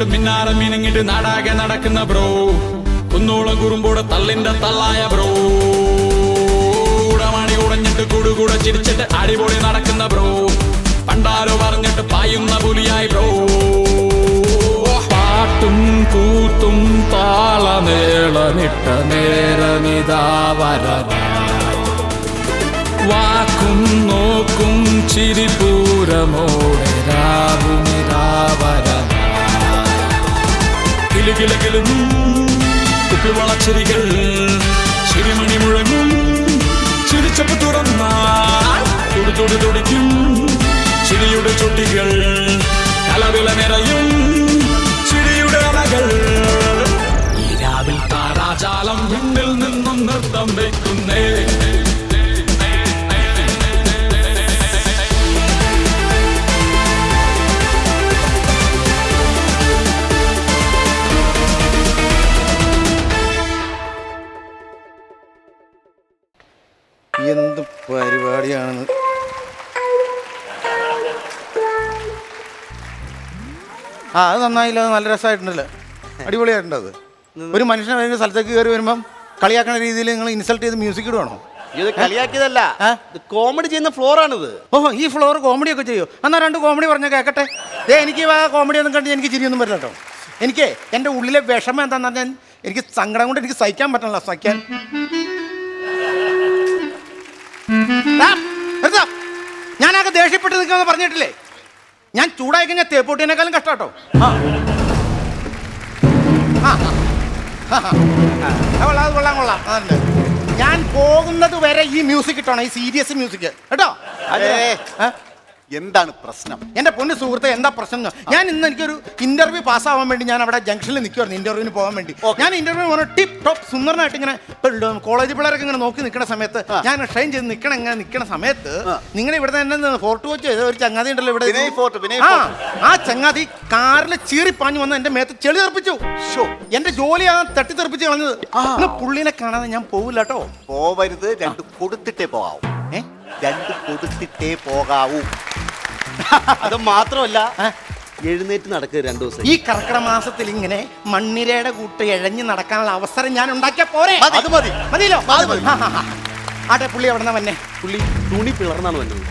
വളഞ്ഞിട്ട് മിന്നാരം മിനുങ്ങിട്ട് നാടാകെ നടക്കുന്ന ബ്രോ, കുന്നോളം കുറുമ്പോടെ തള്ളിന്റെ തള്ളായ ബ്രോ, മണി ഉടഞ്ഞിട്ട് കൂടുകൂടെ ചിരിച്ചിട്ട് അടിപൊളി നടക്കുന്ന ബ്രോ, പണ്ടാരോ പറഞ്ഞിട്ട് പായുന്ന പുലിയായി ബ്രോ. പാട്ടും കൂത്തും താളമേളമിട്ട നേരമിതാ വരവാ, വാക്കും നോക്കും ചിരിപൂരമോടെ രാവുമിതാ വരവാ. കിലുകിലകിലും കുപ്പിവളച്ചിരികൾ ചിരിമണി മുഴങ്ങും, ചിരിച്ചപ്പ് തുറന്നാൽ തുടി തുടിക്കും ചിരിയുടെ ചുട്ടികൾ, കലവില നിറയും ചിരിയുടെ അലകൾ. ഈ രാവിൽ താരാജാലം മുന്നിൽ നിന്നും നൃത്തം വെക്കുന്നേ. എന്ത് പരിപാടിയാണെന്ന്. അത് നന്നായില്ല, അത് നല്ല രസമായിട്ടുണ്ടല്ലോ, അടിപൊളിയായിട്ടുണ്ട്. അത് ഒരു മനുഷ്യൻ ഏതെങ്കിലും സ്ഥലത്തേക്ക് കയറി വരുമ്പം കളിയാക്കുന്ന രീതിയിൽ നിങ്ങൾ ഇൻസൾട്ട് ചെയ്ത് മ്യൂസിക് ഇടുവാണോ? ഇത് കളിയാക്കിയതല്ല, കോമഡി ചെയ്യുന്ന ഫ്ലോറാണിത്. ഓഹോ, ഈ ഫ്ലോർ കോമഡി ഒക്കെ ചെയ്യോ? എന്നാൽ 2 കോമഡി പറഞ്ഞാൽ കേൾക്കട്ടെ. എനിക്ക് കോമഡി ഒന്നും കണ്ട് എനിക്ക് ചിരിയൊന്നും പറ്റില്ല കേട്ടോ. എനിക്ക് എൻ്റെ ഉള്ളിലെ വിഷമം എന്താണെന്ന് പറഞ്ഞാൽ എനിക്ക് സങ്കടം കൊണ്ട് എനിക്ക് സഹിക്കാൻ പറ്റണല്ലോ, സഹിക്കാൻ. ഞാനൊക്കെ ദേഷ്യപ്പെട്ട് നിൽക്കാമെന്ന് പറഞ്ഞിട്ടില്ലേ? ഞാൻ ചൂടായി കഴിഞ്ഞാൽ തേപ്പൂട്ടിനേക്കാളും കഷ്ടം കേട്ടോ. കൊള്ളാം. അതുണ്ട്. ഞാൻ പോകുന്നത് വരെ ഈ മ്യൂസിക് ഇട്ടോണം, ഈ സീരിയസ് മ്യൂസിക് കേട്ടോ. എന്താണ് പ്രശ്നം? എൻ്റെ പൊന്നു സുഹൃത്തെ, എന്താ പ്രശ്നം? ഞാൻ ഇന്ന് എനിക്കൊരു ഇന്റർവ്യൂ പാസ്സാവാൻ വേണ്ടി ഞാൻ അവിടെ ജംഗ്ഷനിൽ നിൽക്കുമായിരുന്നു ഇന്റർവ്യൂവിന് പോകാൻ വേണ്ടി. ഞാൻ ഇന്റർവ്യൂ ടിപ്പ് ടോപ്പ് സുന്ദരനായിട്ട് ഇങ്ങനെ കോളേജ് പിള്ളേരൊക്കെ ഇങ്ങനെ നോക്കി നിൽക്കുന്ന സമയത്ത്, ഞാൻ ഷൈൻ ചെയ്ത് നിൽക്കണ സമയത്ത് നിങ്ങളുടെ ഇവിടെ തന്നെ ഫോർട്ട് വെച്ച് ഒരു ചങ്ങാതി ഉണ്ടല്ലോ ഇവിടെ, ആ ചങ്ങാതി കാറിൽ ചീറിപ്പാഞ്ഞു വന്ന് എൻ്റെ മേത്ത് ചെളി തെറിപ്പിച്ചു. എന്റെ ജോലി ആ തട്ടി തെറിപ്പിച്ച് കളഞ്ഞത്. പുള്ളിനെ കാണാതെ ഞാൻ പോവില്ല കേട്ടോ. പോവരുത്, 2 കൊടുത്തിട്ടേ പോകാവൂ. 2 കൊടുത്തിട്ടേ പോകാവൂ. അത് മാത്രമല്ല, എഴുന്നേറ്റ് നടക്കുക 2 ദിവസം. ഈ കർക്കിടക മാസത്തിൽ ഇങ്ങനെ മണ്ണിരയുടെ കൂട്ട് എഴഞ്ഞ് നടക്കാനുള്ള അവസരം ഞാൻ ഉണ്ടാക്കിയ പോരെ? അത് മതിയല്ലോ. ആട്ടെ, പുള്ളി എവിടെ നിന്നാ വന്നെ? പുള്ളി തുണി പിളർന്നാണ് വന്നത്.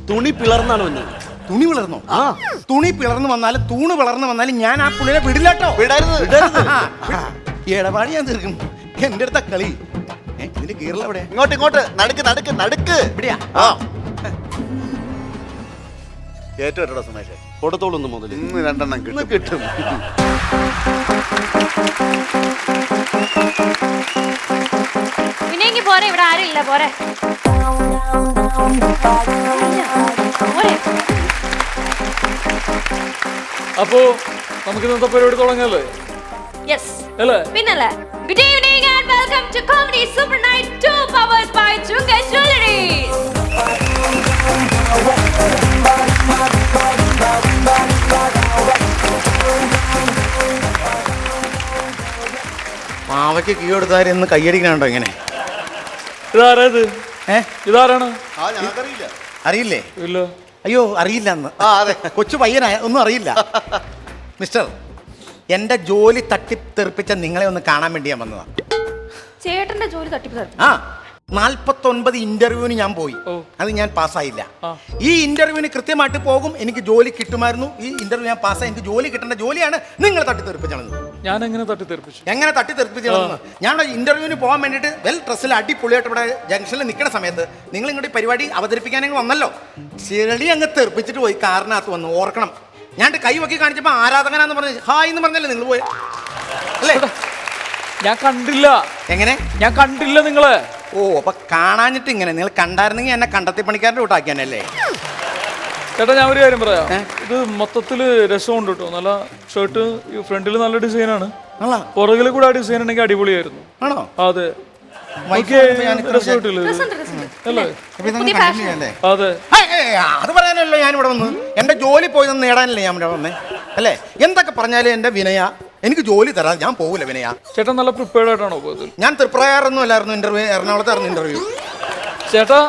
തുണി പിളർന്നാണ് വന്നത്. തുണി പിളർന്നോ? തുണി പിളർന്ന് വന്നാലും തൂണ് പിളർന്ന് വന്നാലും ഞാൻ ആ പുള്ളിനെ വിടില്ലട്ടോ. ഇടപാടി ഞാൻ തീർക്കും. എന്റെ അടുത്ത കളി. ഇതിന്റെ കീറിൽ എവിടെ? ഇങ്ങോട്ട് നടുക്ക്. എവിടെയാ? കേട്ടോ സുമേഷ്, കൊടുത്തോളൂ മുതൽ. 2 എണ്ണം കിട്ടും. വിനയെങ്കി പോരെ, ഇവിടെ ആരും ഇല്ല. പോരെ. അപ്പോ നമുക്ക് ഇന്നത്തെ പരിപാടി തുടങ്ങല്ലേ? പിന്നല്ലേ. Good evening and welcome to Comedy Super Night 2 powered by Chunga Jewelries. മാവയ്ക്ക് കീ കൊടുത്താരെന്ന് കയ്യടിക്കണോ ഇങ്ങനെ? ഇതാരത്? ഇതാരാണ്? അറിയില്ലേ? ഇല്ല. അയ്യോ, അറിയില്ല. അന്ന് കൊച്ചു പയ്യനായ ഒന്നും അറിയില്ല. മിസ്റ്റർ, എന്റെ ജോലി തട്ടിത്തെറിപ്പിച്ച നിങ്ങളെ ഒന്ന് കാണാൻ വേണ്ടി ഞാൻ വന്നതാ. ചേട്ടന്റെ ജോലി തട്ടിപ്പ്? 49 ഇന്റർവ്യൂവിന് ഞാൻ പോയി. അത് ഞാൻ പാസ്സായില്ല. ഈ ഇന്റർവ്യൂവിന് കൃത്യമായിട്ട് പോകും, എനിക്ക് ജോലി കിട്ടുമായിരുന്നു. ഈ ഇന്റർവ്യൂ ഞാൻ പാസ്സായി, എനിക്ക് ജോലി കിട്ടേണ്ട ജോലിയാണ് നിങ്ങൾ തട്ടിത്തെറിപ്പിച്ചത്. ഞാൻ എങ്ങനെ തട്ടിത്തെറിപ്പിച്ചു? ഞാൻ ഇന്റർവ്യൂവിന് പോകാൻ വേണ്ടിയിട്ട് വെൽ ഡ്രസ്സിൽ അടിപൊളിയായിട്ട് ഇവിടെ ജംഗ്ഷനിൽ നിൽക്കുന്ന സമയത്ത് നിങ്ങൾ ഇങ്ങോട്ട് പരിപാടി അവതരിപ്പിക്കാൻ വന്നല്ലോ. ചെളി അങ്ങ് തെറിപ്പിച്ചിട്ട് പോയി, കാറിനകത്ത് വന്ന്. ഓർക്കണം, ഞാൻ കൈ വക്കി കാണിച്ചപ്പോൾ ആരാധകനാന്ന് പറഞ്ഞ് ഹായ് എന്ന് പറഞ്ഞല്ലേ നിങ്ങൾ പോയി അല്ലേ? ഞാൻ കണ്ടില്ല. എങ്ങനെ? ഞാൻ കണ്ടില്ല നിങ്ങളെ. ഓ, അപ്പൊ കാണാഞ്ഞിട്ട് ഇങ്ങനെ. നിങ്ങൾ കണ്ടായിരുന്നെങ്കിൽ എന്നെ കണ്ടെത്തി പണിക്കാരൻ്റെ കൂട്ടാക്കിയാനല്ലേ? ചേട്ടാ, ഞാൻ ഒരു കാര്യം പറയാം. ഇത് മൊത്തത്തില് രസമുണ്ട് കേട്ടോ. നല്ല ഷർട്ട്, ഫ്രണ്ടിൽ നല്ല ഡിസൈനാണ്, പുറകിൽ കൂടെ ആ ഡിസൈൻ ഉണ്ടെങ്കിൽ അടിപൊളിയായിരുന്നു. ആണോ? അതെ. അത് പറയാനല്ലോ ഞാൻ ഇവിടെ വന്ന്. എന്റെ ജോലി പോയി നേടാനല്ലേ ഞാൻ ഇവിടെ വന്നേ അല്ലേ? എന്തൊക്കെ പറഞ്ഞാലും എന്റെ വിനയ, എനിക്ക് ജോലി തരാം, ഞാൻ പോകില്ല വിനയ. ചേട്ടൻ നല്ല പ്രിപ്പയർഡ് ആയിട്ടാണോ പോയത്? ഞാൻ തൃപ്രയാറൊന്നും അല്ലായിരുന്നു ഇന്റർവ്യൂ, എറണാകുളത്തായിരുന്നു ഇന്റർവ്യൂ. ചേട്ടാ,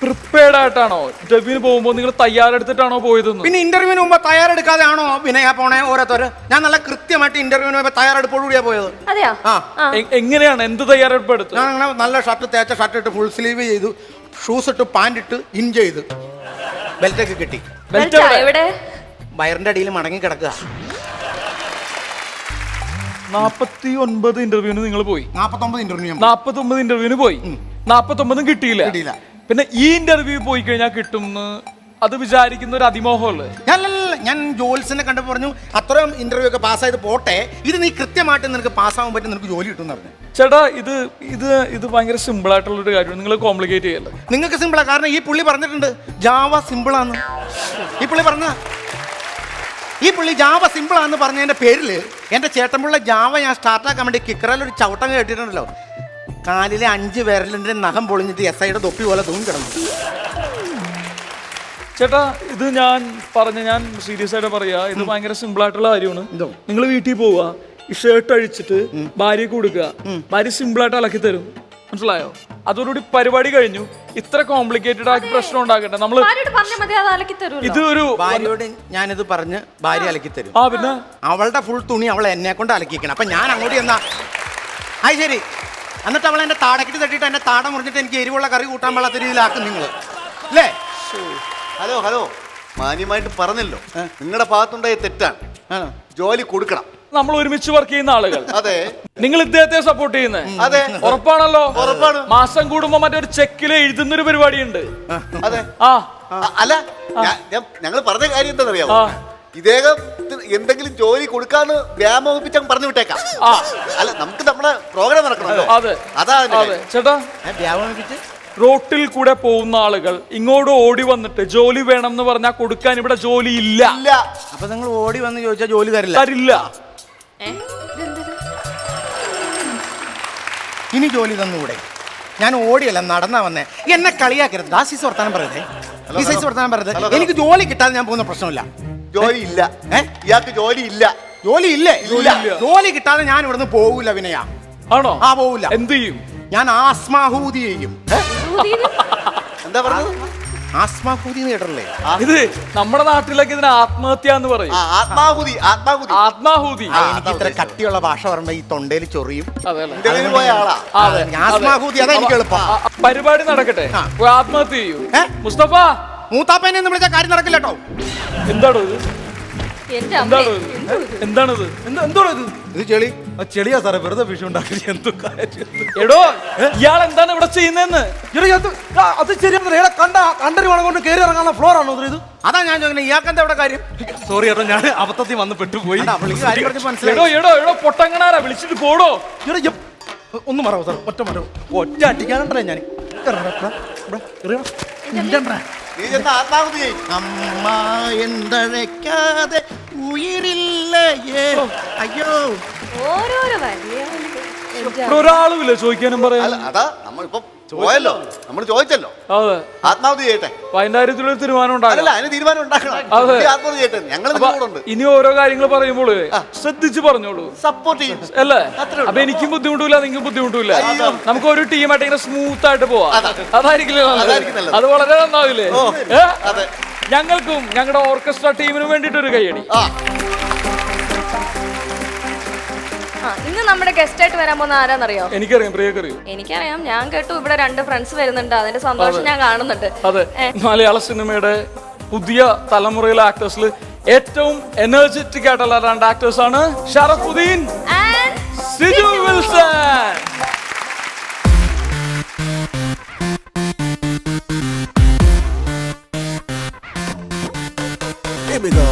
പ്രിപ്പയർഡ് ആയിട്ടാണോ ഇന്റർവ്യൂവിന് പോകുമ്പോൾ നിങ്ങൾ തയ്യാറെടുത്തിട്ടാണോ പോയതെന്ന്? പിന്നെ ഇന്റർവ്യൂവിന് മുമ്പ് തയ്യാറെടുക്കാതെ ആണോ വിനയ പോണേ ഓരോരുത്തര്? ഞാൻ നല്ല കൃത്യമായിട്ട് ഇന്റർവ്യൂവിന് മുമ്പ് തയ്യാറെടുപ്പോടുകൂടിയാ പോയത്. അതെയോ? എങ്ങനെയാണ്, എന്ത് തയ്യാറെടുപ്പ് എടുത്ത്? ഞാൻ അങ്ങനെ നല്ല ഷർട്ട്, തേച്ച ഷർട്ട് ഇട്ട് ഫുൾ സ്ലീവ് ചെയ്തു, ഷൂസ് ഇട്ട് പാൻറ് ഇട്ട് ഇൻ ചെയ്ത് ബെൽറ്റൊക്കെ കിട്ടി. ബെൽറ്റ് എവിടെ? വയറിന്റെ അടിയിൽ മടങ്ങി കിടക്കുക. 49 ഇന്റർവ്യൂവിന് നിങ്ങൾ പോയി. 49 ഇന്റർവ്യൂ 49 ഇന്റർവ്യൂവിന് പോയി. 49 കിട്ടിയില്ല. പിന്നെ ഈ ഇന്റർവ്യൂ പോയി കഴിഞ്ഞാൽ കിട്ടും അത് വിചാരിക്കുന്ന ഒരു അതിമോഹമല്ലേ? ഞാൻ ജോലിസിനെ കണ്ടപ്പോൾ പറഞ്ഞു അത്രയും ഇന്റർവ്യൂ ഒക്കെ പാസ്സായത് പോട്ടെ, ഇത് നീ കൃത്യമായിട്ട് നിനക്ക് പാസ്സാവാൻ പറ്റും, നിനക്ക് ജോലി കിട്ടും എന്ന് പറഞ്ഞു. ചേട്ടാ ഇത് ഭയങ്കര സിമ്പിൾ ആയിട്ടുള്ള ഒരു കാര്യമാണ്, നിങ്ങൾ കോംപ്ലിക്കേറ്റ് ചെയ്യല്ലേ. നിങ്ങൾക്ക് സിമ്പിളാണ്, കാരണം ഈ പുള്ളി പറഞ്ഞിട്ടുണ്ട് ജാവ സിമ്പിളാന്ന്. ഈ പുള്ളി ജാവ സിമ്പിളാന്ന് പറഞ്ഞതിന്റെ പേരിൽ എൻ്റെ ചേട്ടൻപിള്ള ജാവ ഞാൻ സ്റ്റാർട്ടാക്കാൻ വേണ്ടി കിക്കറയിൽ ഒരു ചവിട്ടം കേട്ടിട്ടുണ്ടല്ലോ, കാലിലെ 5 വിരലിന്റെ നഖം പൊളിഞ്ഞിട്ട് SIയുടെ തൊപ്പി പോലെ തൂങ്ങി കിടന്നു. ചേട്ടാ ഇത് ഞാൻ സീരിയസ് ആയിട്ട് പറയാ, ഇത് ഭയങ്കര സിമ്പിൾ ആയിട്ടുള്ള കാര്യമാണ്. നിങ്ങൾ വീട്ടിൽ പോവുക, ഈ ഷർട്ട് അഴിച്ചിട്ട് ഭാര്യക്ക് കൊടുക്കുക, ഭാര്യ സിമ്പിൾ ആയിട്ട് അലക്കി തരും. മനസ്സിലായോ? അതോടുകൂടി പരിപാടി കഴിഞ്ഞു. ഇത്ര കോംപ്ലിക്കേറ്റഡ് ആക്കി പ്രശ്നം ഉണ്ടാക്കട്ടെ. നമ്മള് ഇത് ഒരു ഭാര്യയോട് ഞാനിത് പറഞ്ഞ് ഭാര്യ അലക്കി തരും. പിന്നെ അവളുടെ ഫുൾ തുണി അവൾ എന്നെ കൊണ്ട് അലക്കിക്കണം. അപ്പൊ ഞാൻ അങ്ങോട്ട് എന്നാ അത് ശരി, എന്നിട്ട് അവൾ എന്റെ താടക്കിട്ട് തട്ടിയിട്ട് എന്റെ താട മുറിഞ്ഞിട്ട് എനിക്ക് എരിവുള്ള കറി കൂട്ടാൻ പാടാത്ത രീതിയിലാക്കും നിങ്ങൾ അല്ലേ? ഹലോ മാന്യമായിട്ട് പറഞ്ഞല്ലോ, നിങ്ങളുടെ ഭാഗത്തുണ്ടായ തെറ്റാണ്. ജോലി കൊടുക്കണം. നമ്മൾ ഒരുമിച്ച് വർക്ക് ചെയ്യുന്ന ആളുകൾ. അതെ. നിങ്ങൾ ഇദ്ദേഹത്തെ സപ്പോർട്ട് ചെയ്യുന്നത്? അതെ. ഉറപ്പാണല്ലോ? ഉറപ്പാണ്. മാസം കൂടുമ്പോ മറ്റൊരു ചെക്കില് എഴുതുന്നൊരു പരിപാടി ഉണ്ട്. അതെ. അല്ല, ഞങ്ങൾ പറഞ്ഞ കാര്യം എന്താണെന്നറിയാമോ? ഇദ്ദേഹം എന്തെങ്കിലും ജോലി കൊടുക്കാന്ന് വ്യാമോഹിപ്പിച്ച പറഞ്ഞു വിട്ടേക്കാം. അല്ല, നമുക്ക് നമ്മുടെ പ്രോഗ്രാം നടക്കണല്ലോ. അതാ ചേട്ടാ, വ്യാമോഹിപ്പിച്ച് റോട്ടിൽ കൂടെ പോകുന്ന ആളുകൾ ഇങ്ങോട്ട് ഓടി വന്നിട്ട് ജോലി വേണം എന്ന് പറഞ്ഞാൽ കൊടുക്കാൻ ഇവിടെ ജോലി ഇല്ല. അപ്പൊ നിങ്ങൾ ഓടി വന്ന് ചോദിച്ചാൽ ജോലി തരില്ല. ഇനി ജോലി തന്നുകൂടെ? ഞാൻ ഓടിയല്ല, നടന്നാ വന്നേ. എന്നെ കളിയാക്കരുത്. ദാസീസ് വർത്താനം പറയുന്നത്. എനിക്ക് ജോലി കിട്ടാതെ ഞാൻ പോകുന്ന പ്രശ്നമില്ല. ജോലി ഇല്ല. ഇയാൾക്ക് ജോലി ഇല്ല. ജോലി ഇല്ലേ? ജോലി കിട്ടാതെ ഞാൻ ഇവിടുന്ന് പോകൂല വിനയ. ആണോ? പോകൂല. എന്ത് ചെയ്യും? ഞാൻ ആസ്മാഹൂതി ചെയ്യും. എന്താ പറഞ്ഞത്? ആസ്മാഹൂതി കേട്ടല്ലേ? ഇത് നമ്മുടെ നാട്ടിലേക്ക് ഇതിന് ആത്മഹത്യ എന്ന് പറയും. ആത്മാഹൂതി. എനിക്ക് ഇത്ര കട്ടിയുള്ള ഭാഷ പറയുമ്പോ ഈ തൊണ്ടയിൽ ചൊറിയും. പോയ ആളാ ആസ്മാഹൂതി. അതാ എനിക്ക് എളുപ്പം. പരിപാടി നടക്കട്ടെ, ആത്മഹത്യ ചെയ്യൂ. മുസ്തഫ, മൂത്താപ്പനെ എന്ന് വിളിച്ച കാര്യം നടക്കില്ല കേട്ടോ. എന്താണോ എന്താണത്? ഇത് ചെളിയാ സാറേ, വെറുതെ വിഷയം ഉണ്ടാക്കി. എടോ, ഇയാൾ എന്താണ് ഇവിടെ ചെയ്യുന്നതെന്ന്? അത് ശരിയാ, കണ്ടൊരു മണം കൊണ്ട് കയറി ഇറങ്ങാനുള്ള ഫ്ലോർ ആണോ ഇത്? അതാ ഞാൻ ചോദിക്കുന്നത്, ഇയാൾക്ക് എന്താ ഇവിടെ കാര്യം? സോറി ഏട്ടാ, ഞാൻ അബദ്ധത്തിൽ വന്ന് പെട്ടുപോയി. എടോ പൊട്ടങ്ങനാരാ, വിളിച്ചിട്ട് പോടോ. ഒന്ന് മറവോ സാർ, ഒറ്റ അടിക്കാനുണ്ടല്ലേ ഞാൻ. അമ്മ എന്തഴക്കാതെ ഉയിരില്ലയേ. അയ്യോ, ഒരാളുമില്ല ചോദിക്കാനും പറയാൻ. അതാ നമ്മളിപ്പോ പോയല്ലോ, നമ്മൾ ചോദിച്ചല്ലോ. അതെ, ആത്മാഹുതി ചെയ്യട്ടെ. അപ്പൊ അതിന്റെ കാര്യത്തിലൊരു തീരുമാനം ഉണ്ടാക്കണം. അതിന് തീരുമാനം ഉണ്ടാക്കണം. ആത്മാഹുതി ചെയ്യട്ടെ. ഞങ്ങൾ ഇനി ഓരോ കാര്യങ്ങൾ പറയുമ്പോൾ ശ്രദ്ധിച്ച് പറഞ്ഞോളൂ, സപ്പോർട്ട് ചെയ്യും അല്ലേ? അപ്പൊ എനിക്കും ബുദ്ധിമുട്ടില്ല, നിങ്ങൾക്കും ബുദ്ധിമുട്ടില്ല. നമുക്ക് ഒരു ടീമായിട്ട് ഇങ്ങനെ സ്മൂത്ത് ആയിട്ട് പോവാം. അതായിരിക്കില്ലേ? അത് വളരെ നന്നാവില്ലേ? ഞങ്ങൾക്കും ഞങ്ങളുടെ ഓർക്കസ്ട്ര ടീമിനും വേണ്ടിട്ടൊരു കൈയടി. ഇന്ന് നമ്മുടെ ഗസ്റ്റ് ആയിട്ട് വരാൻ പോകുന്ന ആരാന്നറിയോ? എനിക്കറിയാം, പ്രിയക്കറിയോ? എനിക്കറിയാം. ഞാൻ കേട്ടു ഇവിടെ 2 ഫ്രണ്ട്സ് വരുന്നുണ്ട്. അതിന്റെ സന്തോഷം ഞാൻ കാണുന്നുണ്ട്. അതെ, മലയാള സിനിമയുടെ പുതിയ തലമുറയിലെ ആക്ടേഴ്സിൽ ഏറ്റവും എനർജറ്റിക് ആയിട്ടുള്ള 2 ആക്ടേഴ്സ് ആണ് Sharafudheen and Siju Wilson. Here we go.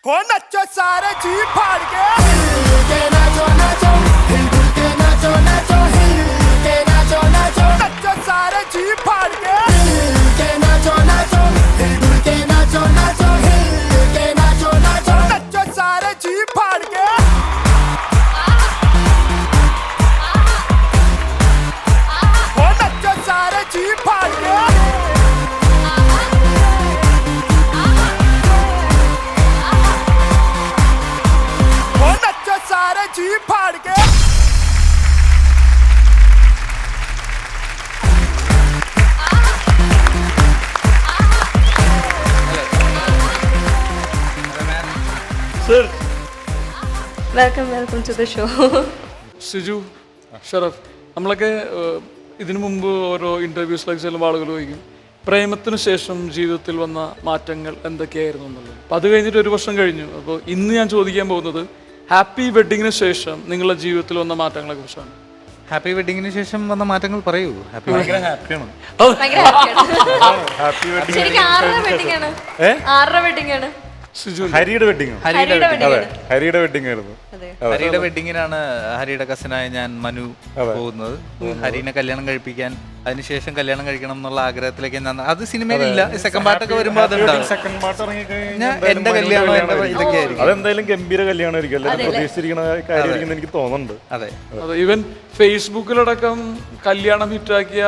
हो नचो सारे जी फाड़ के हिल के नाचो नाचो हिल के नाचो नाचो हिल के नाचो नाचो नचो सारे जी फाड़ के हिल के नाचो नाचो हिल के नाचो नाचो हिल के नाचो नाचो नचो सारे जी फाड़ के हो नचो सारे जी फाड़ के सारे जी फाड़ के sir welcome to the show. Siju, Sharaf, നമ്മളൊക്കെ ഇതിനു മുമ്പ് ഓരോ ഇന്റർവ്യൂസിലൊക്കെ ചെല്ലുമ്പോൾ ആളുകൾ ചോദിക്കും പ്രേമത്തിന് ശേഷം ജീവിതത്തിൽ വന്ന മാറ്റങ്ങൾ എന്തൊക്കെയായിരുന്നു എന്നുള്ളത്. അപ്പം അത് കഴിഞ്ഞിട്ട് 1 വർഷം കഴിഞ്ഞു. അപ്പോൾ ഇന്ന് ഞാൻ ചോദിക്കാൻ പോകുന്നത് ഹാപ്പി വെഡിങ്ങിന് ശേഷം നിങ്ങളുടെ ജീവിതത്തിൽ വന്ന മാറ്റങ്ങളെ കുറിച്ചാണ്. ഹാപ്പി വെഡിങ്ങിന് ശേഷം വന്ന മാറ്റങ്ങൾ പറയൂ. ഹാപ്പി ഭയങ്കര ഹാപ്പിയാണ്. ശരിക്കും ആരുടെ വെഡിങ് ആണ്? ആരുടെ വെഡിങ് ആണ്? സിജു, ഹരിയുടെ വെഡിങ്. ഹരിയുടെ വെഡിങ് ആണ്. ഹരിയുടെ വെഡിങ് ആയിരുന്നു. ഹരിയുടെ വെഡിങ്ങിനാണ് ഹരിയുടെ കസിനായ ഞാൻ മനു പോകുന്നത്. ഹരിനെ കല്യാണം കഴിപ്പിക്കാൻ, അതിനുശേഷം കല്യാണം കഴിക്കണം എന്നുള്ള ആഗ്രഹത്തിലേക്ക് ഞാൻ അത് സിനിമയിലില്ല. സെക്കൻഡ് പാർട്ടൊക്കെ വരുമ്പോൾ അതുണ്ടാവും. സെക്കൻഡ് പാർട്ട് എന്റെ കല്യാണം എന്റെ ഇതൊക്കെ ആയിരിക്കും. അതെന്തായാലും ഗംഭീര കല്യാണമായിരിക്കും. എല്ലാവരും പ്രതീക്ഷിച്ചിരിക്കുന്ന കാര്യമായിരിക്കും എനിക്ക് തോന്നുന്നുണ്ട്. അതെ, ഈവൻ ഫേസ്ബുക്കിലടക്കം കല്യാണം ഹിറ്റാക്കിയ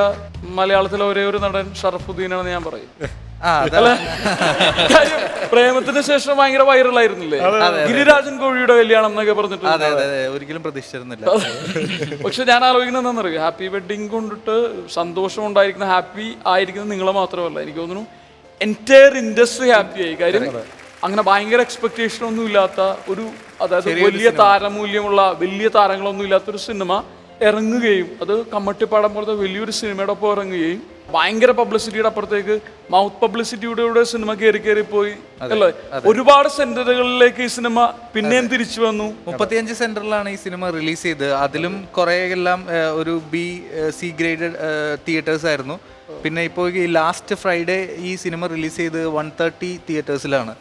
മലയാളത്തിലെ ഒരേ ഒരു നടൻ ഷറഫുദ്ദീനാണെന്ന് ഞാൻ പറയും. കാര്യം പ്രേമത്തിന് ശേഷം ഭയങ്കര വൈറലായിരുന്നില്ലേ ഗിരിരാജൻ കോഴിയുടെ കല്യാണം എന്നൊക്കെ പറഞ്ഞിട്ട്. അതെ അതെ, ഒരിക്കലും പ്രതീക്ഷിച്ചിരുന്നില്ല. പക്ഷെ ഞാൻ ആലോചിക്കുന്നത് എന്താണെന്നറിയോ, ഹാപ്പി വെഡിങ് കൊണ്ടിട്ട് സന്തോഷം ഉണ്ടായിരിക്കുന്ന, ഹാപ്പി ആയിരിക്കുന്നത് നിങ്ങളെ മാത്രമല്ല, എനിക്ക് തോന്നുന്നു എൻറ്റയർ ഇൻഡസ്ട്രി ഹാപ്പി ആയി. കാര്യം അങ്ങനെ ഭയങ്കര എക്സ്പെക്ടേഷൻ ഒന്നും ഇല്ലാത്ത ഒരു, അതായത് വലിയ താരമൂല്യമുള്ള വലിയ താരങ്ങളൊന്നും ഇല്ലാത്തൊരു സിനിമ ഇറങ്ങുകയും അത് കമ്മട്ടിപ്പാടം പോലത്തെ വലിയൊരു സിനിമയുടെ ഒപ്പം ഇറങ്ങുകയും ഭയങ്കര പബ്ലിസിറ്റിയുടെ അപ്പുറത്തേക്ക് മൗത്ത് പബ്ലിസിറ്റിയുടെ സിനിമ കയറി പോയി അല്ലേ. ഒരുപാട് സെന്ററുകളിലേക്ക് ഈ സിനിമ പിന്നെയും തിരിച്ചു വന്നു. 35 സെന്ററിലാണ് ഈ സിനിമ റിലീസ് ചെയ്തത്. അതിലും കുറെ എല്ലാം ഒരു C ഗ്രേഡഡ് തിയേറ്റേഴ്സ് ആയിരുന്നു. പിന്നെ ഇപ്പോൾ ഈ ലാസ്റ്റ് ഫ്രൈഡേ ഈ സിനിമ റിലീസ് ചെയ്ത് 130 തിയേറ്റേഴ്സിലാണ്.